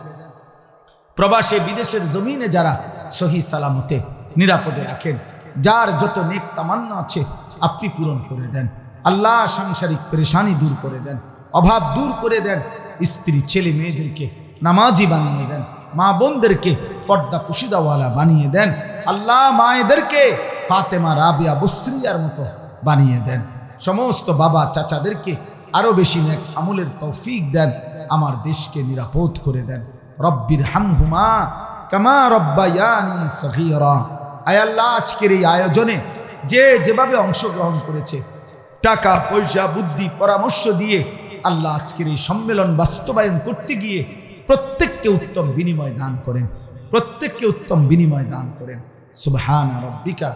প্রবাসে বিদেশের জমিনে যারা সহি সালামতে নিরাপদে রাখেন, যার যত নেক তামান্না আছে আপনি পূরণ করে দেন। আল্লাহ সাংসারিক পেরেশানি দূর করে দেন, অভাব দূর করে দেন, স্ত্রী ছেলে মেয়েদেরকে নামাজি বানিয়ে দেন, মা বোনদেরকে পর্দা পুশিদাওয়ালা বানিয়ে দেন। আল্লাহ মায়েদেরকে ফাতেমা রাবিয়া বসরিয়ার মতো বানিয়ে দেন। সমস্ত বাবা চাচাদেরকে আরো বেশি নেক আমলের তৌফিক দেন। আমার দেশকে নিরাপদ করে দেন। রব্বির হামহুমা কামা রব্বায়ানি সগীরা। আয় আল্লাহ, আজকের এই আয়োজনে যে যেভাবে অংশগ্রহণ করেছে, টাকা পয়সা বুদ্ধি পরামর্শ দিয়ে আল্লাহ আজকের এই সম্মেলন বাস্তবায়ন করতে গিয়ে প্রত্যেককে উত্তম বিনিময় দান করেন, প্রত্যেককে উত্তম বিনিময় দান করেন। সুবহান রাব্বিকা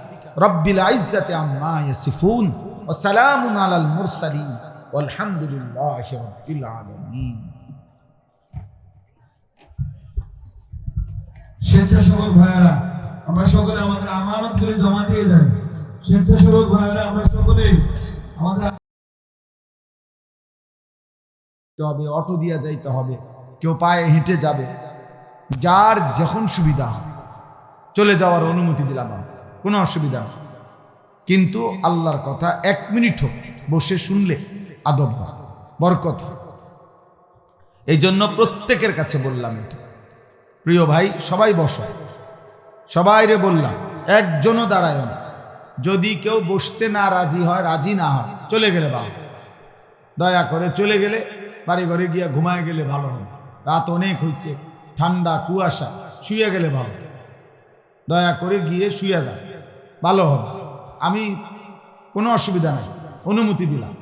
রব্বিল ইজ্জাতি আম্মা ইয়াসিফুন ওয়া সালামুন আলাল মুরসালিন ওয়ালহামদুলিল্লাহি রাব্বিল আলামিন। স্বেচ্ছাসেবক ভাইয়েরা, আমরা সকলে আমাদের আমানতগুলি জমা দিয়ে যাই। স্বেচ্ছাসেবক ভাইয়েরা, আমরা সকলে আমাদের হবে, অটো দিয়া যাইতে হবে, কেউ পায়ে হেঁটে যাবে, যার যখন সুবিধা হবে চলে যাওয়ার অনুমতি দিলাম, কোনো অসুবিধা নেই। কিন্তু আল্লাহর কথা 1 মিনিট হোক বসে শুনলে আদব হয়, বরকত হয়। এই জন্য প্রত্যেকের কাছে বললাম, এটা প্রিয় ভাই সবাই বসো, সবাই রে বললাম, একজনও দাঁড়ায় না। যদি কেউ বসতে না রাজি হয়, রাজি না হয়, চলে গেলে ভালো, দয়া করে চলে গেলে বাড়ি ঘরে গিয়া ঘুমায় গেলে ভালো হবে। রাত অনেক হয়েছে, ঠান্ডা কুয়াশা, শুয়ে গেলে ভালো, দয়া করে গিয়ে শুয়ে দাও, ভালো হবে। আমি কোনো অসুবিধা নাই, অনুমতি দিলাম।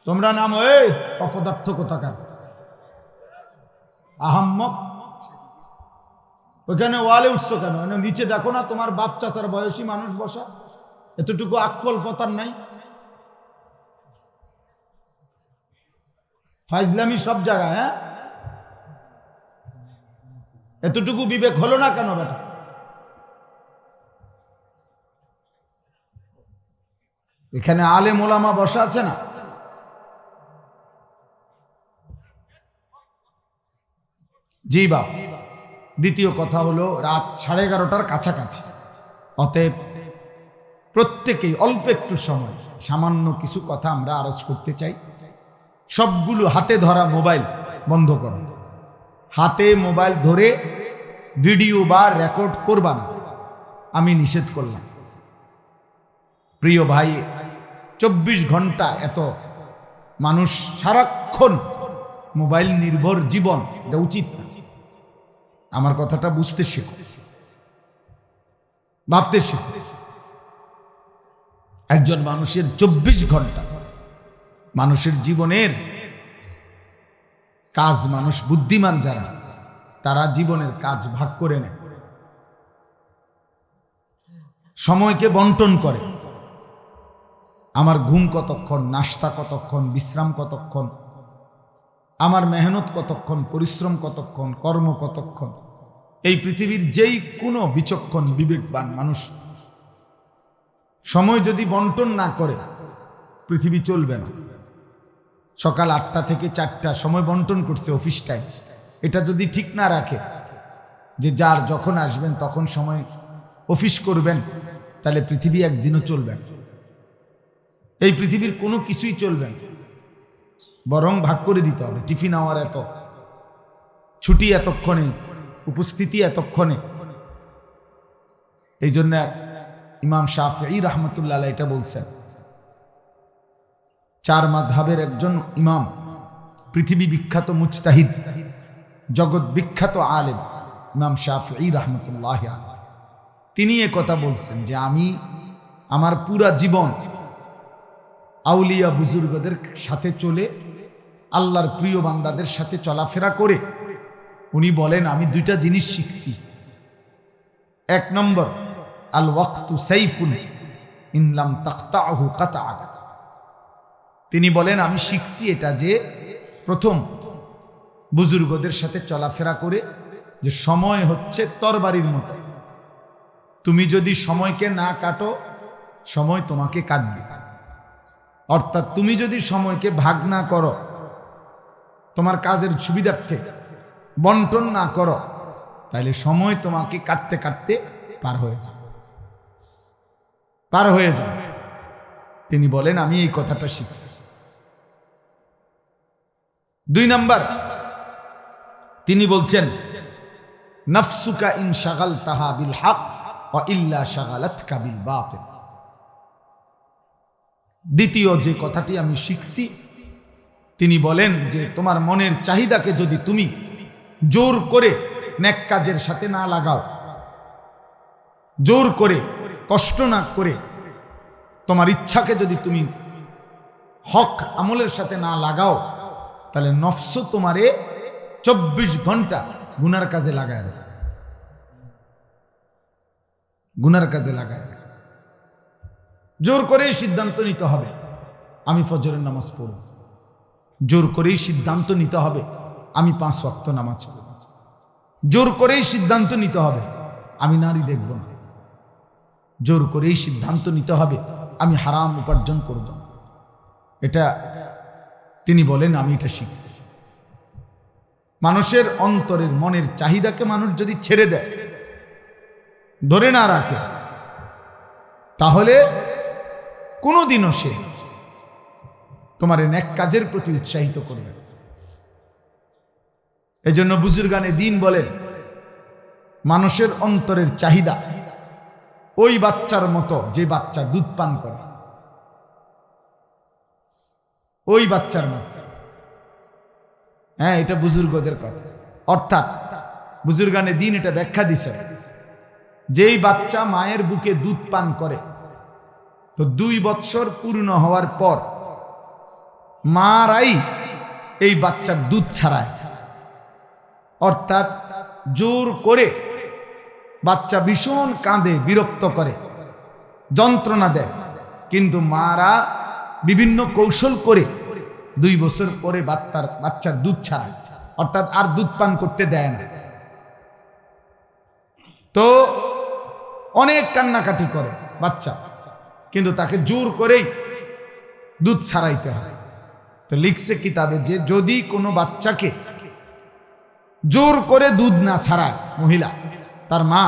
তোমরা নাম এই অপদার্থ কোথাকার আহাম্মক, ওইখানে ওয়ালে উঠছো কেন? নিচে দেখো না তোমার বাপ চাচার বয়সী মানুষ বসা, এতটুকু আক্কল পতার নাই? ফাইজলামি সব জায়গায়, হ্যাঁ? এতটুকু বিবেক হলো না কেন বেটা? এখানে আলেম ওলামা বসা আছে না? জি বাপ। দ্বিতীয় কথা হলো, রাত 11:30টার কাছাকাছি, অতএব প্রত্যেকেই অল্প একটু সময় সামান্য কিছু কথা আমরা আরজ করতে চাই। সবগুলো হাতে ধরা মোবাইল বন্ধ করো, হাতে মোবাইল ধরে ভিডিও বা রেকর্ড করবা না, আমি নিষেধ করলাম। প্রিয় ভাই, 24 ঘন্টা এত মানুষ সারাক্ষণ মোবাইল নির্ভর জীবন, এটা উচিত না। আমার কথাটা বুঝতে শেখো, ভাবতে শেখো। একজন মানুষের 24 ঘন্টা মানুষের জীবনের কাজ, মানুষ বুদ্ধিমান যারা, তারা জীবনের কাজ ভাগ করে নেয়, সময়কে বন্টন করে। আমার ঘুম কতক্ষণ, নাস্তা কতক্ষণ, বিশ্রাম কতক্ষণ, আমার মেহনত কতক্ষণ, পরিশ্রম কতক্ষণ, কর্ম কতক্ষণ। এই পৃথিবীর যেই কোনো বিচক্ষণ বিবেকবান মানুষ সময় যদি বন্টন না করে পৃথিবী চলবে না। সকাল 8টা থেকে 4টা সময় বন্টন করছে অফিস টাইম, এটা যদি ঠিক না রাখে যে যার যখন আসবেন তখন সময় অফিস করবেন, তাহলে পৃথিবী একদিনও চলবে না। এই পৃথিবীর কোনো কিছুই চলবে না, বরং ভাগ করে দিতে হবে। টিফিন আওয়ার এত, ছুটি এতক্ষণে, উপস্থিতি এতক্ষণে। এই জন্য ইমাম শাফিঈ রাহমাতুল্লাহ আলাইহি এটা বলছেন, 4 মাযহাবের একজন ইমাম, পৃথিবী বিখ্যাত মুজতাহিদ, জগৎ বিখ্যাত আলেম ইমাম শাফিঈ রাহমাতুল্লাহ আলাইহি, তিনি কথা বলছেন যে আমি আমার পুরা জীবন আউলিয়া বুজুর্গদের সাথে চলে, আল্লাহর প্রিয় বান্দাদের সাথে চলাফেরা করে উনি বলেন আমি 2টা জিনিস শিখছি। 1 নম্বর, আল ওয়াক্তু সাইফুন ইন লাম তাকতাহু কাতাআক। তিনি বলেন আমি শিখছি এটা যে প্রথম বুজুর্গদের সাথে চলাফেরা করে যে সময় হচ্ছে তরবারির মতো, তুমি যদি সময়কে না কাটো সময় তোমাকে কাটবে। অর্থাৎ তুমি যদি সময়কে ভাগ না করো, তোমার কাজের সুবিধার্থে বন্টন না করো, তাহলে সময় তোমাকে কাটতে কাটতে পার হয়ে যায়। তিনি বলেন আমি এই কথাটা শিখছি। 2 নাম্বার, তিনি বলছেন নাফসুকা ইন শাগালতাহা বিল হক ওয়া ইল্লা শাগালাতকা বিল বাতিল। দ্বিতীয় যে কথাটি আমি শিখছি, তিনি বলেন যে তোমার মনের চাহিদাকে যদি তুমি জোর করে নেক কাজের সাথে না লাগাও, জোর করে কষ্ট না করে তোমার ইচ্ছাকে যদি তুমি হক আমলের সাথে না লাগাও, তাহলে নফস তোমারে 24 ঘন্টা গুনার কাজে লাগায় দেবে, গুনার কাজে লাগায় দেবে। জোর করেই সিদ্ধান্ত নিতে হবে আমি ফজরের নামাজ পড়ব, জোর করেই সিদ্ধান্ত নিতে হবে আমি 5 ওয়াক্ত নামাজ পড়ব, জোর করেই সিদ্ধান্ত নিতে হবে আমি নারী দেখব না, জোর করেই সিদ্ধান্ত নিতে হবে আমি হারাম উপার্জন করব। এটা তিনি বলেন আমি এটা শিখছি। মানুষের অন্তরের মনের চাহিদাকে মানুষ যদি ছেড়ে দেয়, ধরে না রাখে, তাহলে কোনোদিনও সে তোমার নেক কাজের প্রতি উৎসাহিত করবে। এজন্য বুজুর্গানে দ্বীন বলেন মানুষের অন্তরের চাহিদা ওই বাচ্চার মতো যে বাচ্চা দুধ পান করে, ওই বাচ্চার মতো। হ্যাঁ, এটা বুজুর্গদের কথা। অর্থাৎ বুজুর্গানে দ্বীন এটা ব্যাখ্যা দিছে, যেই বাচ্চা মায়ের বুকে দুধ পান করে, তো 2 বৎসর পূর্ণ হওয়ার পর মারাই এই বাচ্চার দুধ ছাড়ায়। অর্থাৎ জোর করে বাচ্চা ভীষণ কাঁদে, বিরক্ত করে, যন্ত্রণা দেয়, কিন্তু মারা বিভিন্ন কৌশল করে 2 বছর পরে বাচ্চার দুধ ছাড়ায়, অর্থাৎ আর দুধ পান করতে দেয় না। তো অনেক কান্নাকাটি করে বাচ্চা, কিন্তু তাকে জোর করেই দুধ ছাড়াইতে হয়। তো লিখছে কিতাবে যে যদি কোনো বাচ্চাকে জোর করে দুধ না ছাড়ায় মহিলা, তার মা,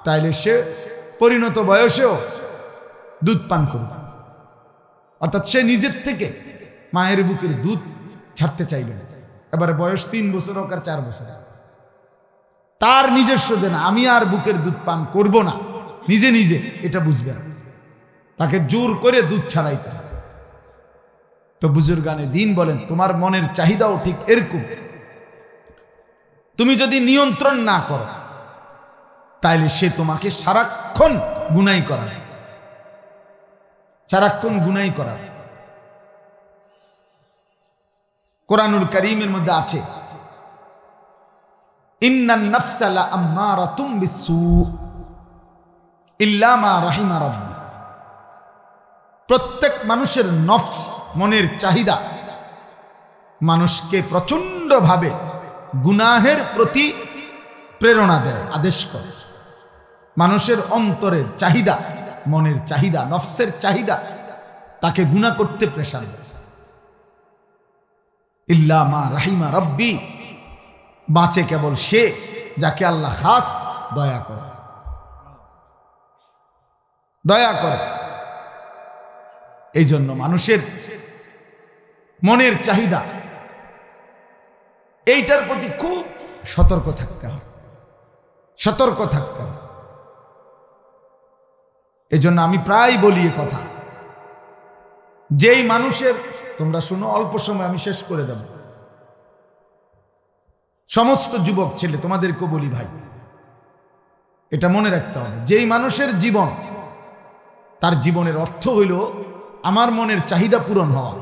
তাইলে সে পরিণত বয়সেও দুধ পান করবে। অর্থাৎ সে নিজের থেকে মায়ের বুকের দুধ ছাড়তে চাইবে না। এবারে বয়স 3 বছর হোক আর 4 বছর, তার নিজস্ব যে না আমি আর বুকের দুধ পান করব না, নিজে নিজে এটা বুঝবে না, তাকে জোর করে দুধ ছাড়াইতে হবে। তো বুজুর্গানে দ্বীন বলেন তোমার মনের চাহিদাও ঠিক এরকম। তুমি যদি নিয়ন্ত্রণ না করো, তাইলে সে তোমাকে সারাক্ষণ গুনাই করায়, সারাক্ষণ গুনাই করায়। কোরআনুল কারীমের মধ্যে আছে ইন্নান নাফসা লাআম্মারাতুম বিসসু ইল্লা মা রাহিমা রাব্বি। প্রত্যেক মানুষের নফস, মনের চাহিদা মানুষকে প্রচণ্ডভাবে গুনাহের প্রতি প্রেরণা দেয়, আদেশ করে। মানুষের অন্তরের চাহিদা, মনের চাহিদা, নফসের চাহিদা তাকে গুনাহ করতে প্রেশার দেয়। ইল্লা মা রাহিমা রব্বি, বাঁচে কেবল সে যাকে আল্লাহ খাস দয়া করে, দয়া করে। এই জন্য মানুষের মনের চাহিদা এইটার প্রতি খুব সতর্ক থাকতে হবে, সতর্ক থাকতে হবে। এই জন্য আমি প্রায় বলি এ কথা, যেই মানুষের, তোমরা শুনো, অল্প সময় আমি শেষ করে দেব। সমস্ত যুবক ছেলে তোমাদেরকে বলি ভাই, এটা মনে রাখতে হবে, যেই মানুষের জীবন, তার জীবনের অর্থ হইল আমার মনের চাহিদা পূরণ হওয়া।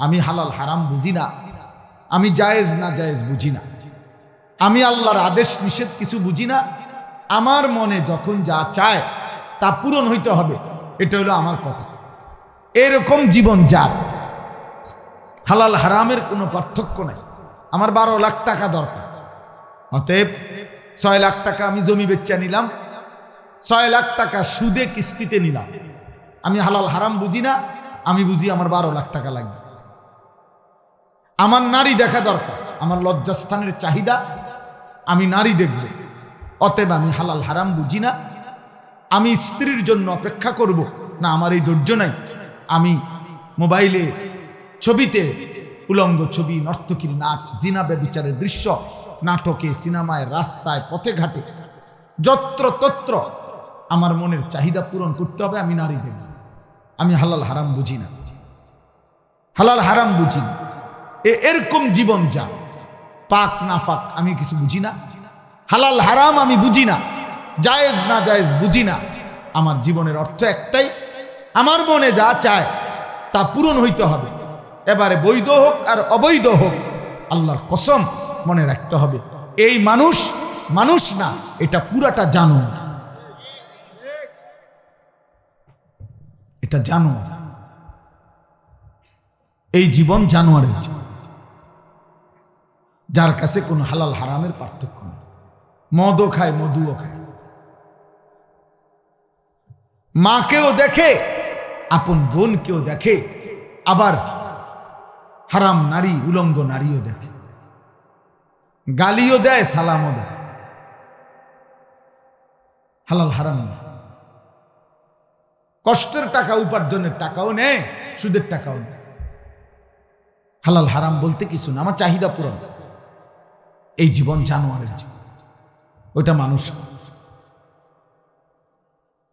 আমি হালাল হারাম বুঝি না, আমি জায়েজ না জায়েজ বুঝি না, আমি আল্লাহর আদেশ নিষেধ কিছু বুঝি না, আমার মনে যখন যা চায় তা পূরণ হইতে হবে, এটা হলো আমার কথা। এরকম জীবন যার, হালাল হারামের কোনো পার্থক্য নাই। আমার 12 লাখ টাকা দরকার, অতএব 6 লাখ টাকা আমি জমি বেচা নিলাম, 6 লাখ টাকা সুদে কিস্তিতে নিলাম। আমি হালাল হারাম বুঝি না, আমি বুঝি আমার 12 লাখ টাকা লাগবে। আমার নারী দেখা দরকার, আমার লজ্জাস্থানের চাহিদা, আমি নারী দেখব, অতএব আমি হালাল হারাম বুঝি না, আমি স্ত্রীর জন্য অপেক্ষা করব না, আমার এই ধৈর্য নাই। আমি মোবাইলে, ছবিতে উলঙ্গ ছবি, নর্তকীর নাচ, জিনা ব্যভিচারের দৃশ্য, নাটকে, সিনেমায়, রাস্তায়, পথে ঘাটে, যত্র তত্র আমার মনের চাহিদা পূরণ করতে হবে। আমি নারী দেখব, আমি হালাল হারাম বুঝি না, হালাল হারাম বুঝি না। এরকম জীবন যা, পাক না ফাক আমি কিছু বুঝি না, হালাল হারাম আমি বুঝি না, জায়েজ না জায়েজ বুঝি না। আমার জীবনের অর্থ একটাই, আমার মনে যা চায় তা পূরণ হইতে হবে। এবারে বৈধ হোক আর অবৈধ হোক, আল্লাহর কসম মনে রাখতে হবে, এই মানুষ মানুষ না, এটা পুরাটা জানো, এটা জানো। এই জীবন জানোয়ারের জীবন, যার কাছে কোনো হালাল হারামের পার্থক্য নেই। মদও খায়, মধুও খায়, মাকেও দেখে, আপন বোনকেও দেখে, আবার হারাম নারী, উলঙ্গ নারীও দেখে, গালিও দেয়, সালামও দেয়। হালাল হারাম না, কষ্টের টাকা, উপার্জনের টাকাও নেয়, সুদের টাকাও নেয়। হালাল হারাম বলতে কিছু না, আমার চাহিদা পূরণ। এই জীবন জানোয়ারের জীবন, ওইটা মানুষ,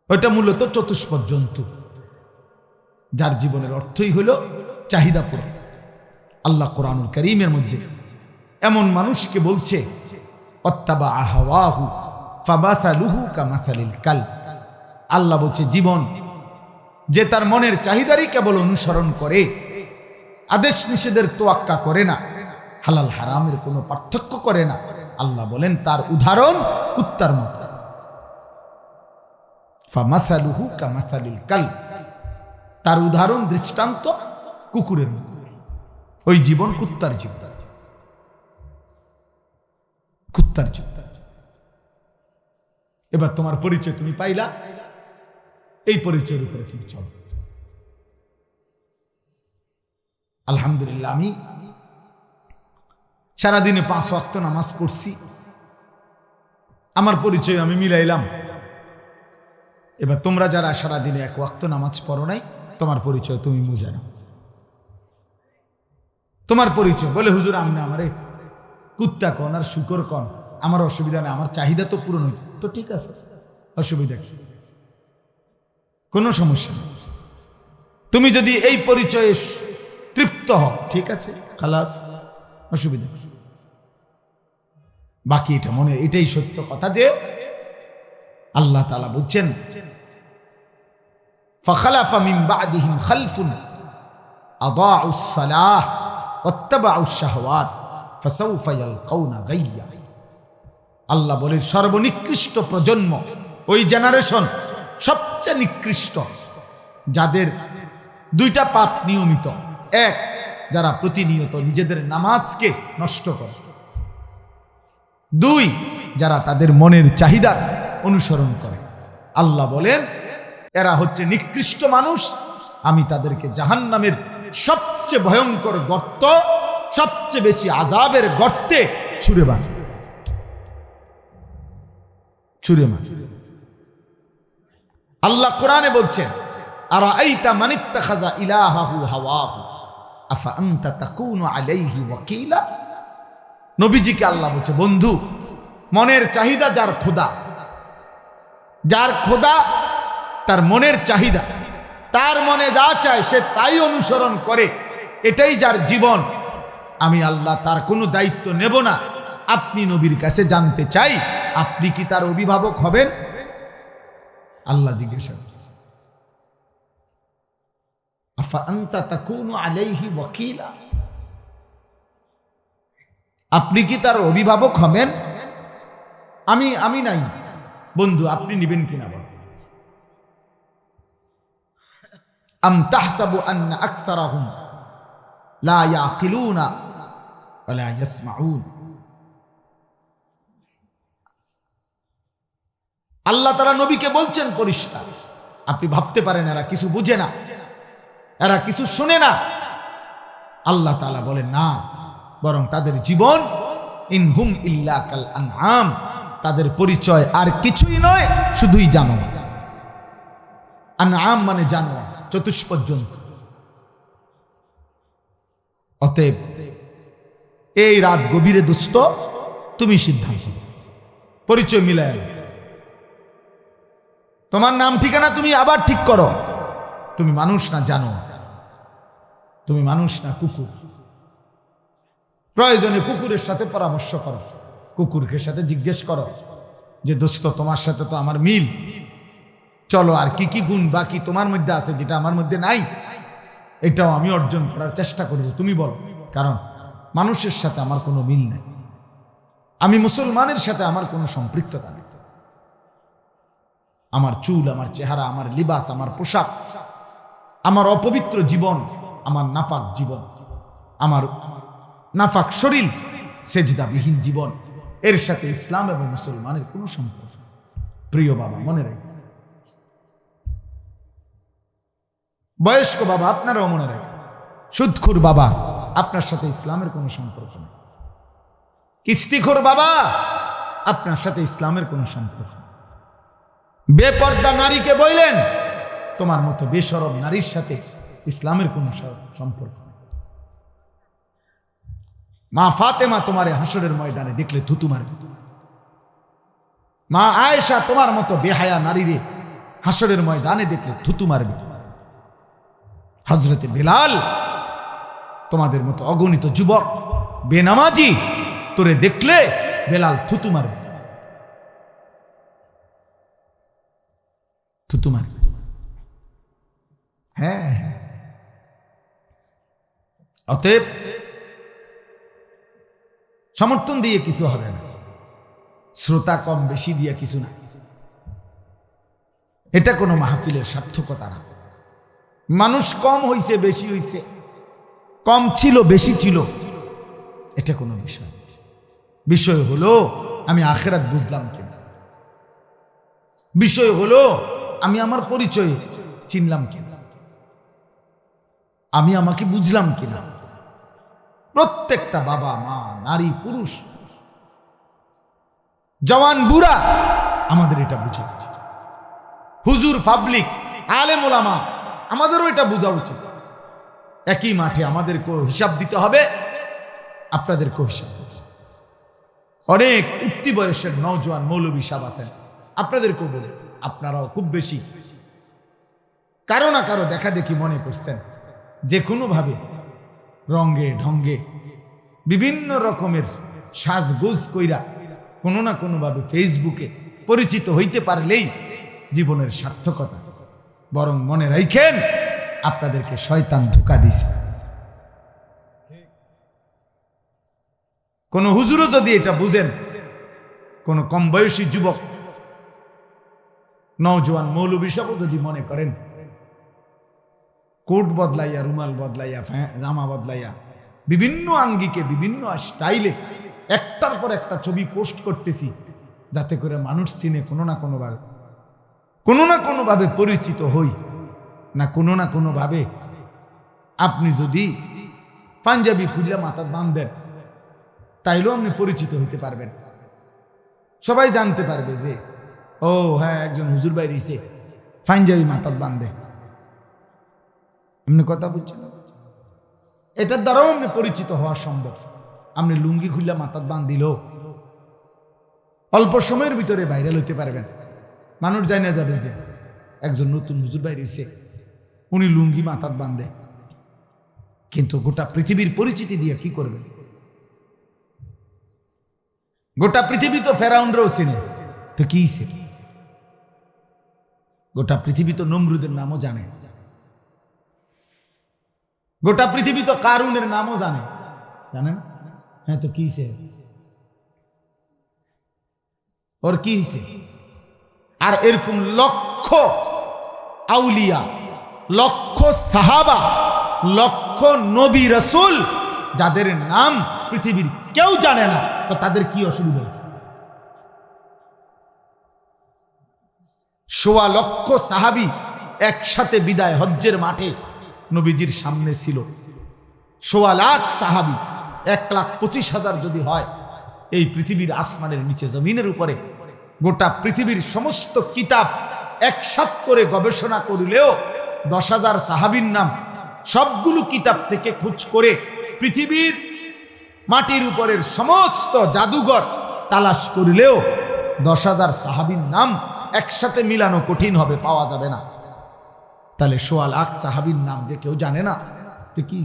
ওইটা মূলত চতুষ্পদ জন্তু, যার জীবনের অর্থই হলো চাহিদা পূরণ। আল্লাহ কোরআনুল কারীমের মধ্যে এমন মানুষকে বলছে, অত্তাবা আহাওয়াহু ফাবাসালুহু কামাসালিল কাল। আল্লাহ বলছে, জীবন যে তার মনের চাহিদারই কেবল অনুসরণ করে, আদেশ নিষেধের তোয়াক্কা করে না, হালাল হারামের কোনো পার্থক্য করে না, আল্লাহ বলেন তার উদাহরণ কুত্তার মতো। ফামাসালুহু কামাসালিল কাল, তার উদাহরণ, দৃষ্টান্ত কুকুরের মতো। ওই জীবন কুত্তার জীবন, কুত্তার জীবন। এবার তোমার পরিচয় তুমি পাইলা, এই পরিচয়ের উপরে তুমি চলো। আলহামদুলিল্লাহ, আমি সারাদিনে 5 ওয়াক্ত নামাজ পড়ছি, আমার পরিচয় আমি মিলাইলাম। এবার তোমরা যারা সারাদিনে 1 ওয়াক্ত নামাজ পড়ো নাই, তোমার পরিচয় তুমি বুঝে নাও। তোমার পরিচয় বলে, হুজুর আপনি আমারে কুত্তা কন আর শুকর কন, আমার অসুবিধা নেই, আমার চাহিদা তো পূরণ হয়েছে, তো ঠিক আছে, অসুবিধা কি, কোনো সমস্যা নেই। তুমি যদি এই পরিচয়ে তৃপ্ত হও, ঠিক আছে, খালাস, অসুবিধা। বাকি এটা মনে, এটাই সত্য কথা যে আল্লাহ তাআলা বলছেন, ফাখালাফা মিন বা'দিহিম খালফুন আদাউস সালাহ ওয়াত্তাবাউশ শাহওয়াত ফাসাউফা ইয়ালকাউনা গাইয়্যা। আল্লাহ বলেন, সর্বনিকৃষ্ট প্রজন্ম, ওই জেনারেশন সবচেয়ে নিকৃষ্ট, যাদের দুইটা পাপ নিয়মিত। এক, যারা প্রতিনিয়ত নিজেদের নামাজকে নষ্ট করে। দুই, যারা তাদের মনের চাহিদা অনুসরণ করে। আল্লাহ বলেন এরা হচ্ছে নিকৃষ্ট মানুষ, আমি তাদেরকে জাহান্নামের সবচেয়ে ভয়ঙ্কর গর্ত, সবচেয়ে বেশি আযাবের গর্তে ছুঁড়ে মারব। আল্লাহ কোরআনে বলছেন আরাআইতা মান ইত্তাখাযা ইলাহাহু হাওয়াহু আফা আনতা তাকুনু আলাইহি ওয়াকিলা। নবীজিকে আল্লাহ বলছে, বন্ধু, মনের চাহিদা যার খোদা, যার খোদা তার মনের চাহিদা, তার মনে যা চায় সে তাই অনুসরণ করে, এটাই যার জীবন, আমি আল্লাহ তার কোনো দায়িত্ব নেব না। আপনি নবীর কাছে জানতে চাই, আপনি কি তার অভিভাবক হবেন? আল্লাহ জিজ্ঞাসা করছে, আফা আনতা তাকুনু আলাইহি ওয়াকিলা, আপনি কি তার অভিভাবক হবেন? আমি নাই, বন্ধু আপনি নিবেন কিনা বল। আম তাহসাবু আন্না আকসারাহুম লা ইয়াকিলুনা ওয়া লা ইয়াসমাউন। আল্লাহ তাআলা নবীকে বলছেন পরিষ্কার, আপনি ভাবতে পারেন এরা কিছু বুঝে না, এরা কিছু শুনে না। আল্লাহ তাআলা বলেন না, বরং তাদের জীবন ইনহুম ইল্লা কাল আনআম, তাদের পরিচয় আর কিছুই নয়, শুধুই জানোয়ার। আনআম মানে জানোয়ার, চতুষ্পদ জন্তু। অতএব এই রাত গভীরে দোস্ত, তুমি সিদ্ধান্ত, পরিচয় মিলায়, তোমার নাম ঠিকানা তুমি আবার ঠিক করো। তুমি মানুষ না জানোয়ার, তুমি মানুষ না কুকুর। প্রয়োজনে কুকুরের সাথে পরামর্শ করো, কুকুরকে সাথে জিজ্ঞেস করো যে দোস্ত তোমার সাথে তো আমার মিল, চলো আর কি কি গুণ বাকি তোমার মধ্যে আছে যেটা আমার মধ্যে নাই, এটাও আমি অর্জন করার চেষ্টা করব, তুমি বলো। কারণ মানুষের সাথে আমার কোনো মিল নেই, আমি মুসলমানের সাথে আমার কোনো সম্পৃক্ততা নেই। আমার চুল, আমার চেহারা, আমার লিবাস, আমার পোশাক, আমার অপবিত্র জীবন, আমার নাপাক জীবন, আমার নাফাক শরীর, সেজদাবিহীন জীবন, এর সাথে ইসলাম এবং মুসলমানের কোনো সম্পর্ক। প্রিয় বাবা, মনে রাখবেন, বয়স্ক বাবা আপনারাও মনে রাখবেন, সুদখোর বাবা আপনার সাথে ইসলামের কোনো সম্পর্ক নেই। কিস্তিখোর বাবা আপনার সাথে ইসলামের কোনো সম্পর্ক নেই। বেপর্দা নারীকে বললেন তোমার মতো বেশরম নারীর সাথে ইসলামের কোনো সম্পর্ক নেই। মা ফাতেমা তোমারে হাসরের ময়দানে দেখলে থুতু মারবে, মা আয়েশা তোমার মতো বেহায়া নারীরে হাসরের ময়দানে দেখলে থুতু মারবে, হযরতে বেলাল তোমাদের মতো অগণিত যুবক বেনামাজি তোরে দেখলে বেলাল থুতু মারবে, থুতু মারবে। হ্যাঁ, অতএব সমর্থন দিয়ে কিছু হবে না, শ্রোতা কম বেশি দিয়ে কিছু না, এটা কোনো মাহফিলের সার্থকতা না। মানুষ কম হইছে বেশি হইছে, কম ছিল বেশি ছিল, এটা কোনো বিষয়। বিষয় হলো আমি আখিরাত বুঝলাম কিনা, বিষয় হলো আমি আমার পরিচয় চিনলাম কিনা, আমি আমাকে বুঝলাম কিনা। প্রত্যেকটা বাবা মা, নারী পুরুষ, জওয়ান বুড়া, আমাদের এটা বোঝা উচিত। হুজুর, পাবলিক, আলেম ওলামা, আমাদেরও এটা বোঝা উচিত। একই মাঠে আমাদেরকেও হিসাব দিতে হবে, আপনাদেরকেও হিসাব দিতে হবে। অনেক উঠতি বয়সের নওজোয়ান মৌলবী সাহেব আছেন, আপনাদেরকেও বলে, আপনারাও খুব বেশি কারো না কারো দেখা দেখি মনে করছেন, যে কোনোভাবে রঙ্গে ঢঙ্গে বিভিন্ন রকমের সাজগোজ কইরা কোনো না কোনোভাবে ফেসবুকে পরিচিত হইতে পারলেই জীবনের সার্থকতা। বরং মনে রাখেন আপনাদেরকে শয়তান ধোঁকা দিছে। কোন হুজুরও যদি এটা বুঝেন, কোন কম বয়সী যুবক নওজোয়ান মৌলবী সাহেব যদি মনে করেন কোট বদলাইয়া, রুমাল বদলাইয়া, জামা বদলাইয়া, বিভিন্ন আঙ্গিকে বিভিন্ন স্টাইলে একটার পর একটা ছবি পোস্ট করতেছি, যাতে করে মানুষ চিনে কোনো না কোনোভাবে পরিচিত হই। না কোনোভাবে আপনি যদি পাঞ্জাবি খুললে মাথার বাঁধেন, তাইলেও আপনি পরিচিত হইতে পারবেন। সবাই জানতে পারবে যে ও হ্যাঁ, একজন হুজুর ভাই রইছে, পাঞ্জাবি মাথার বাঁধে। এমনি কথা বুঝছেন? এটার দ্বারাও আপনি পরিচিত হওয়া সম্ভব। আপনি লুঙ্গি খুললে মাথার বাঁধ দিলেও অল্প সময়ের ভিতরে ভাইরাল হইতে পারবেন। মানুষ জানা যাবে যে একজন নতুন হুজুর ভাই রইছে, উনি লুঙ্গি মাথার বাঁধে। কিন্তু গোটা পৃথিবীর পরিচিতি দিয়ে কি করবে? গোটা পৃথিবী তো ফেরাউনরাও চিনে, তো কি গোটা পৃথিবী তো নমরুদের নামও জানে, গোটা পৃথিবী তো কারুনের নামও জানে, জানেন? হ্যাঁ, তো কি ওর কি হয়েছে? আর এরকম লক্ষ আউলিয়া, লক্ষ সাহাবা, লক্ষ নবী রাসূল যাদের নাম পৃথিবীর কেউ জানে না, তো তাদের কি অসুবিধা হয়েছে? ১৬ লক্ষ সাহাবী একসাথে বিদায় হজ্জের মাঠে নবীজির সামনে ছিল। ১৬ লাখ সাহাবী, ১,২৫,০০০ যদি হয়, এই পৃথিবীর আসমানের নিচে জমিনের উপরে গোটা পৃথিবীর সমস্ত কিতাব একসাথ করে গবেষণা করলেও ১০,০০০ সাহাবীর নাম সবগুলো কিতাব থেকে খোঁজ করে পৃথিবীর মাটির উপরের সমস্ত জাদুঘর তালাশ করলেও ১০,০০০ সাহাবীর নাম একসাথে মিলানো কঠিন হবে, পাওয়া যাবে না। তাহলে ১৬ লাখ সাহাবীর নাম যে কেউ জানে না, তো কি?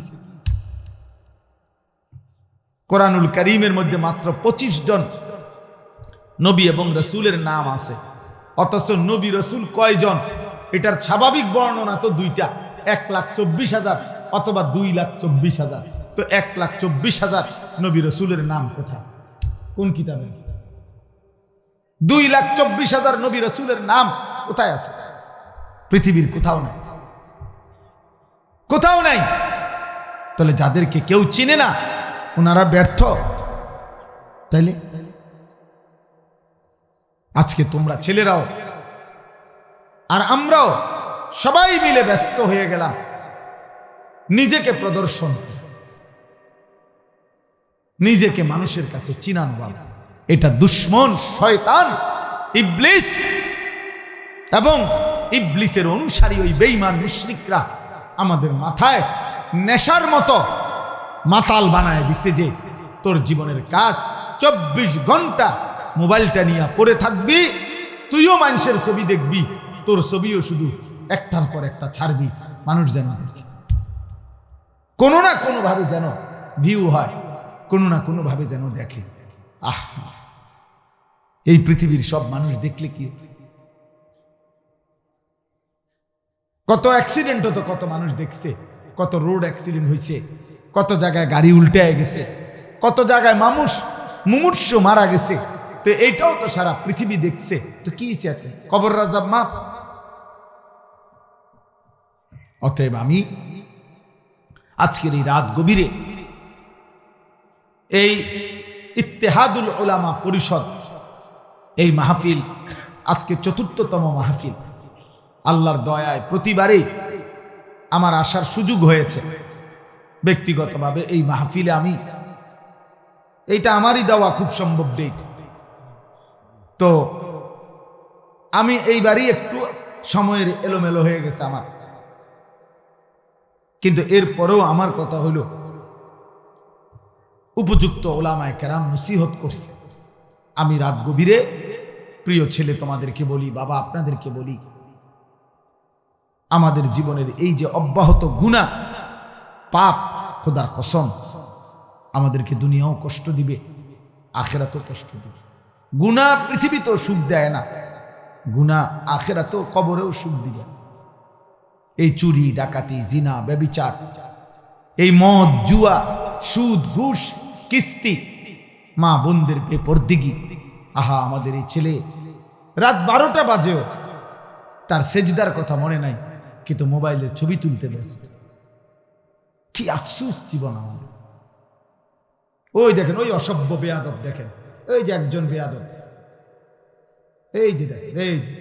কোরআনুল কারীমের মধ্যে মাত্র ২৫ জন নবী এবং রাসূলের নাম আছে, অথচ নবী রাসূল কয়জন এটার স্বাভাবিক বর্ণনা তো দুইটা, ১,২৪,০০০ অথবা ২,২৪,০০০। তো ১,২৪,০০০ নবী রাসূলের নাম কোথায়, কোন কিতাবে আছে? ২,২৪,০০০ নবী রাসূলের নাম কোথায় আছে? পৃথিবীর কোথাও নাই, কোথাও নাই। তাহলে যাদেরকে কেউ চিনে না, ওনারা ব্যর্থ। তাইলে আজকে তোমরা ছেলেরাও আর আমরাও সবাই মিলে ব্যস্ত হয়ে গেলাম নিজেকে প্রদর্শন, নিজেকে মানুষের কাছে চিনানো। বাবা, এটা দুশ্মন শয়তান ইবলিস এবং ইবলিসের অনুসারী ওই বেঈমান মুশরিকরা আমাদের মাথায় নেশার মতো মাতাল বানায় দিছে যে তোর জীবনের কাজ ২৪ ঘন্টা মোবাইলটা নিয়ে পড়ে থাকবি, তুইও মানুষের ছবি দেখবি, তোর ছবিও শুধু একটার পর একটা ছাড়বি, মানুষ যেন দেখে, কোনো না কোনো ভাবে যেন ভিউ হয়, কোনো না কোনো ভাবে যেন দেখে। এই পৃথিবীর সব মানুষ দেখলে কি? কত অ্যাক্সিডেন্ট হতো, কত মানুষ দেখছে, কত রোড অ্যাক্সিডেন্ট হয়েছে, কত জায়গায় গাড়ি উল্টে গেছে, কত জায়গায় মানুষ মুমূর্ষ মারা গেছে। তো এইটাও তো সারা পৃথিবী দেখছে, তো কি কবর রাজাব মাপ। অতএব আমি আজকের এই রাত গভীরে এই ইত্তেহাদুল উলামা পরিষদ, এই মাহফিল আজকে ৪র্থতম মাহফিল। আল্লাহর দয়ায় প্রতিবারেই আমার আসার সুযোগ হয়েছে। ব্যক্তিগতভাবে এই মাহফিলে আমি, এইটা আমারই দেওয়া খুব সম্ভব ডেট, তো আমি এইবারই একটু সময়ের এলোমেলো হয়ে গেছে আমার, কিন্তু এরপরেও আমার কথা হইল উপযুক্ত ওলামায়ে কেরাম নসিহত করছে। আমি রাত গভীরে প্রিয় ছেলে তোমাদেরকে বলি, বাবা আপনাদেরকে বলি, আমাদের জীবনের এই যে অব্যাহত গুনাহ পাপ, খোদার কসম আমাদেরকে দুনিয়াও কষ্ট দিবে, আখিরাতেও কষ্ট দিবে। গুনাহ পৃথিবীতেও সুখ দেয় না, গুনাহ আখিরাতেও কবরেও সুখ দিবে। এই চুরি, ডাকাতি, জিনা, ব্যভিচার, এই মদ, জুয়া, সুদ, ঘুষ, কিস্তি, মা বোনদের বেপরদিগি। আহা, আমাদের এই ছেলে রাত 12টা বাজেও তার সেজদার কথা মনে নাই, কিন্তু মোবাইলের ছবি তুলতে ব্যস্ত। কি আফসোস জীবন আমাদের। ওই দেখেন, ওই অসভ্য বেয়াদব দেখেন, ওই যে একজন বেয়াদব, এই যে দেখেন, এই যে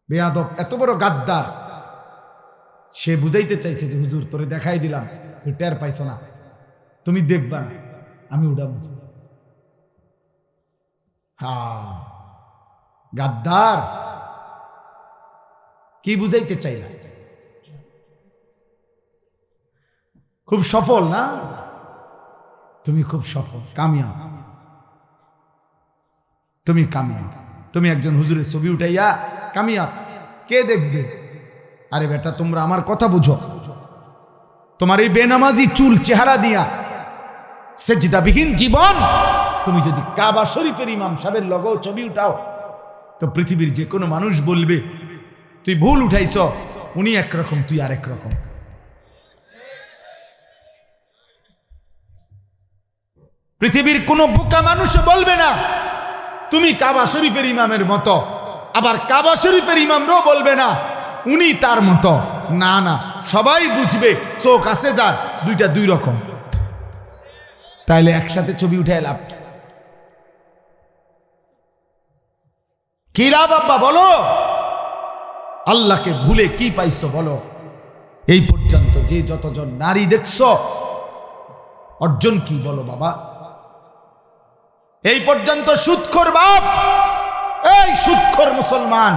বেয়াদব, এত বড় গাদ্দার। সে বুঝাইতে চাইছে যে হুজুর তোরে দেখাই দিলাম, তুই টের পাইছ না, তুমি দেখবা না, আমি উড়া বুঝি। হ্যাঁ, গাদ্দার কি বুঝাইতে চাইলা? খুব সফল না তুমি, খুব সফল, কামিয়াব তুমি, কামিয়াব তুমি। একজন হুজুরের ছবি উঠাইয়া কামিয়াব, কে দেখবে? আরে বেটা, তোমরা আমার কথা বুঝো। তোমার এই বেনামাজি চুল চেহারা দিয়া, সেজদাবিহীন জীবন, তুমি যদি কাবা শরীফের ইমাম সাহেবের লগেও ছবি উঠাও, তো পৃথিবীর যে কোনো মানুষ বলবে তুই ভুল উঠাইছ, উনি একরকম, তুই আরেক রকম। পৃথিবীর কোনো বোকা মানুষ বলবে না তুমি কাবা শরীফের ইমামের মতো, আবার কাবা শরীফের ইমামরাও বলবে না উনি তার মতো। না না, সবাই বুঝবে চোখ আছে যার, দুইটা দুই রকম। তাইলে একসাথে ছবি উঠে লাভ কি? লাভ আব্বা বলো, আল্লাহকে ভুলে কি পাইছো বলো? এই পর্যন্ত যে যতজন নারী দেখছ, অর্জন কি বলো বাবা? এই পর্যন্ত সুদখোর বাপ, এই সুদখোর মুসলমান,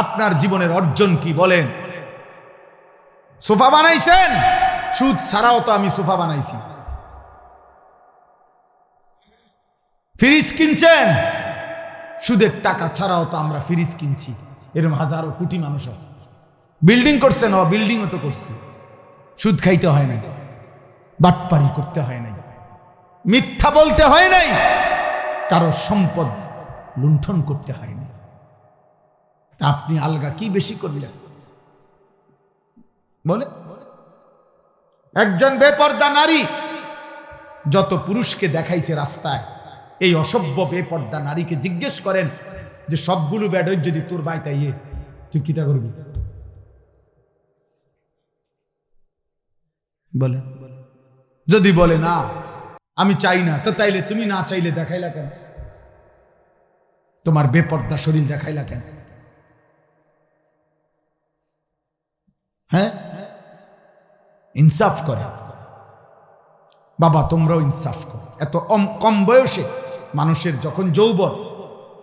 আপনার জীবনের অর্জন কি বলেন? সোফা বানাইছেন, সুদ ছাড়াও তো আমি সোফা বানাইছি। ফ্রিজ কিনছেন, সুদের টাকা ছাড়াও তো আমরা ফ্রিজ কিনছি। এরকম হাজারো কোটি মানুষ আছে। বিল্ডিং করছেন, ও বিল্ডিংও তো করছে, সুদ খাইতে হয় নাই, বাটপারি করতে হয় নাই, মিথ্যা বলতে হয় নাই, কারো সম্পদ লুণ্ঠন করতে হয় নাই। আপনি আলগা কি বেশি করলেন বলে? একজন বেপর্দা নারী যত পুরুষকে দেখাইছে রাস্তায়, এই অসভ্য বেপর্দা নারীকে জিজ্ঞেস করেন যে সবগুলো ব্যাডই যদি তোর বাইতে ইয়ে, তুই কিতা করবি? বলে, যদি বলে না আমি চাই না, তো তাইলে তুমি না চাইলে দেখাইলা কেন? তোমার বেপর্দা শরীর দেখাইলা কেন? হ্যাঁ, ইনসাফ করে বাবা, তোমরাও ইনসাফ করো। এত কম বয়সে মানুষের যখন যৌবন,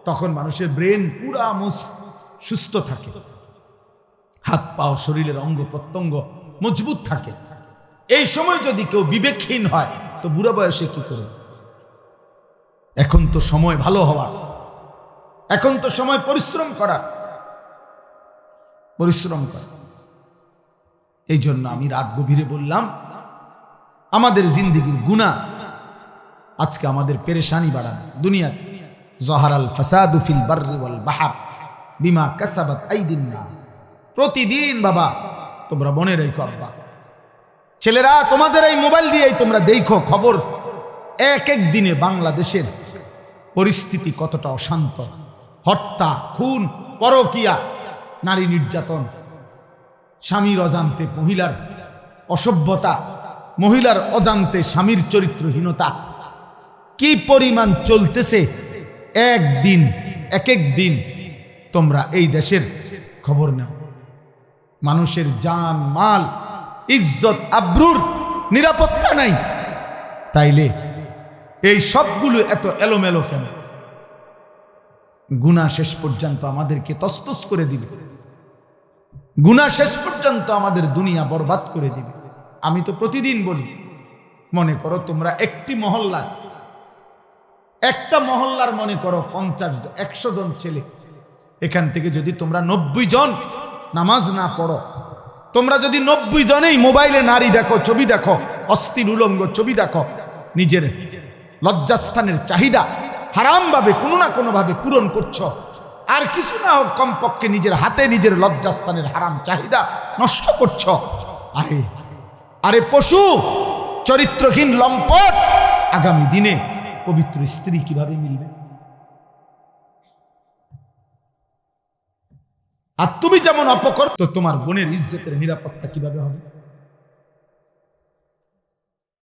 তখন মানুষের ব্রেন পুরা সুস্থ থাকে, হাত পাও শরীরের অঙ্গ প্রত্যঙ্গ মজবুত থাকে। এই সময় যদি কেউ বিবেকহীন হয়, তো বুড়া বয়সে কি করবে? এখন তো সময় ভালো হওয়ার, এখন তো সময় পরিশ্রম করার, পরিশ্রম করা। এই জন্য আমি রাত গভীরে বললাম, আমাদের জিন্দেগির গুনাহ আজকে আমাদের পেরেশানি বাড়ানো। দুনিয়া জহারাল ফাসাদু ফিল বাররি ওয়াল বাহর বিমা কাসাবাত আইদিন নাস। প্রতিদিন বাবা তোমরা মনে রেখো, আব্বা ছেলেরা, তোমাদের এই মোবাইল দিয়েই তোমরা দেখো খবর, এক এক দিনে বাংলাদেশের পরিস্থিতি কতটা অশান্ত। হত্যা, খুন, পরকীয়া, নারী নির্যাতন, স্বামীর অজান্তে মহিলার অসভ্যতা, মহিলার অজান্তে স্বামীর চরিত্রহীনতা, কি পরিমাণ চলতেছে একদিন, এক এক দিন। তোমরা এই দেশের খবর নাও, মানুষের জান মাল ইজ্জত আব্রুর নিরাপত্তা নাই। তাইলে এই সবগুলো এত এলোমেলো কেন? গুনাহ শেষ পর্যন্ত আমাদেরকে তসতস করে দিবে, গুনাহ শেষ পর্যন্ত আমাদের দুনিয়া বরবাদ করে দিবে। আমি তো প্রতিদিন বলি, মনে করো তোমরা একটি মহল্লা, একটা মহল্লার মনে করো 50-100 জন ছেলে, এখান থেকে যদি তোমরা 90 জন নামাজ না পড়ো, তোমরা যদি 90 জনেই মোবাইলে নারী দেখো, ছবি দেখো, অস্থির উলঙ্গ ছবি দেখো, নিজের লজ্জাস্থানের চাহিদা হারাম ভাবে কোনো না কোনো ভাবে পূরণ করছো, আর কিছু না হোক কমপক্ষে নিজের হাতে নিজের লজ্জাস্থানের হারাম চাহিদা নষ্ট করছো। আরে আরে পশু, চরিত্রহীন লম্পট, আগামী দিনে পবিত্র স্ত্রী কিভাবে মিলবে? আর তুমি যেমন অপকর, তো তোমার বোনের ইজ্জতের নিরাপত্তা কিভাবে হবে?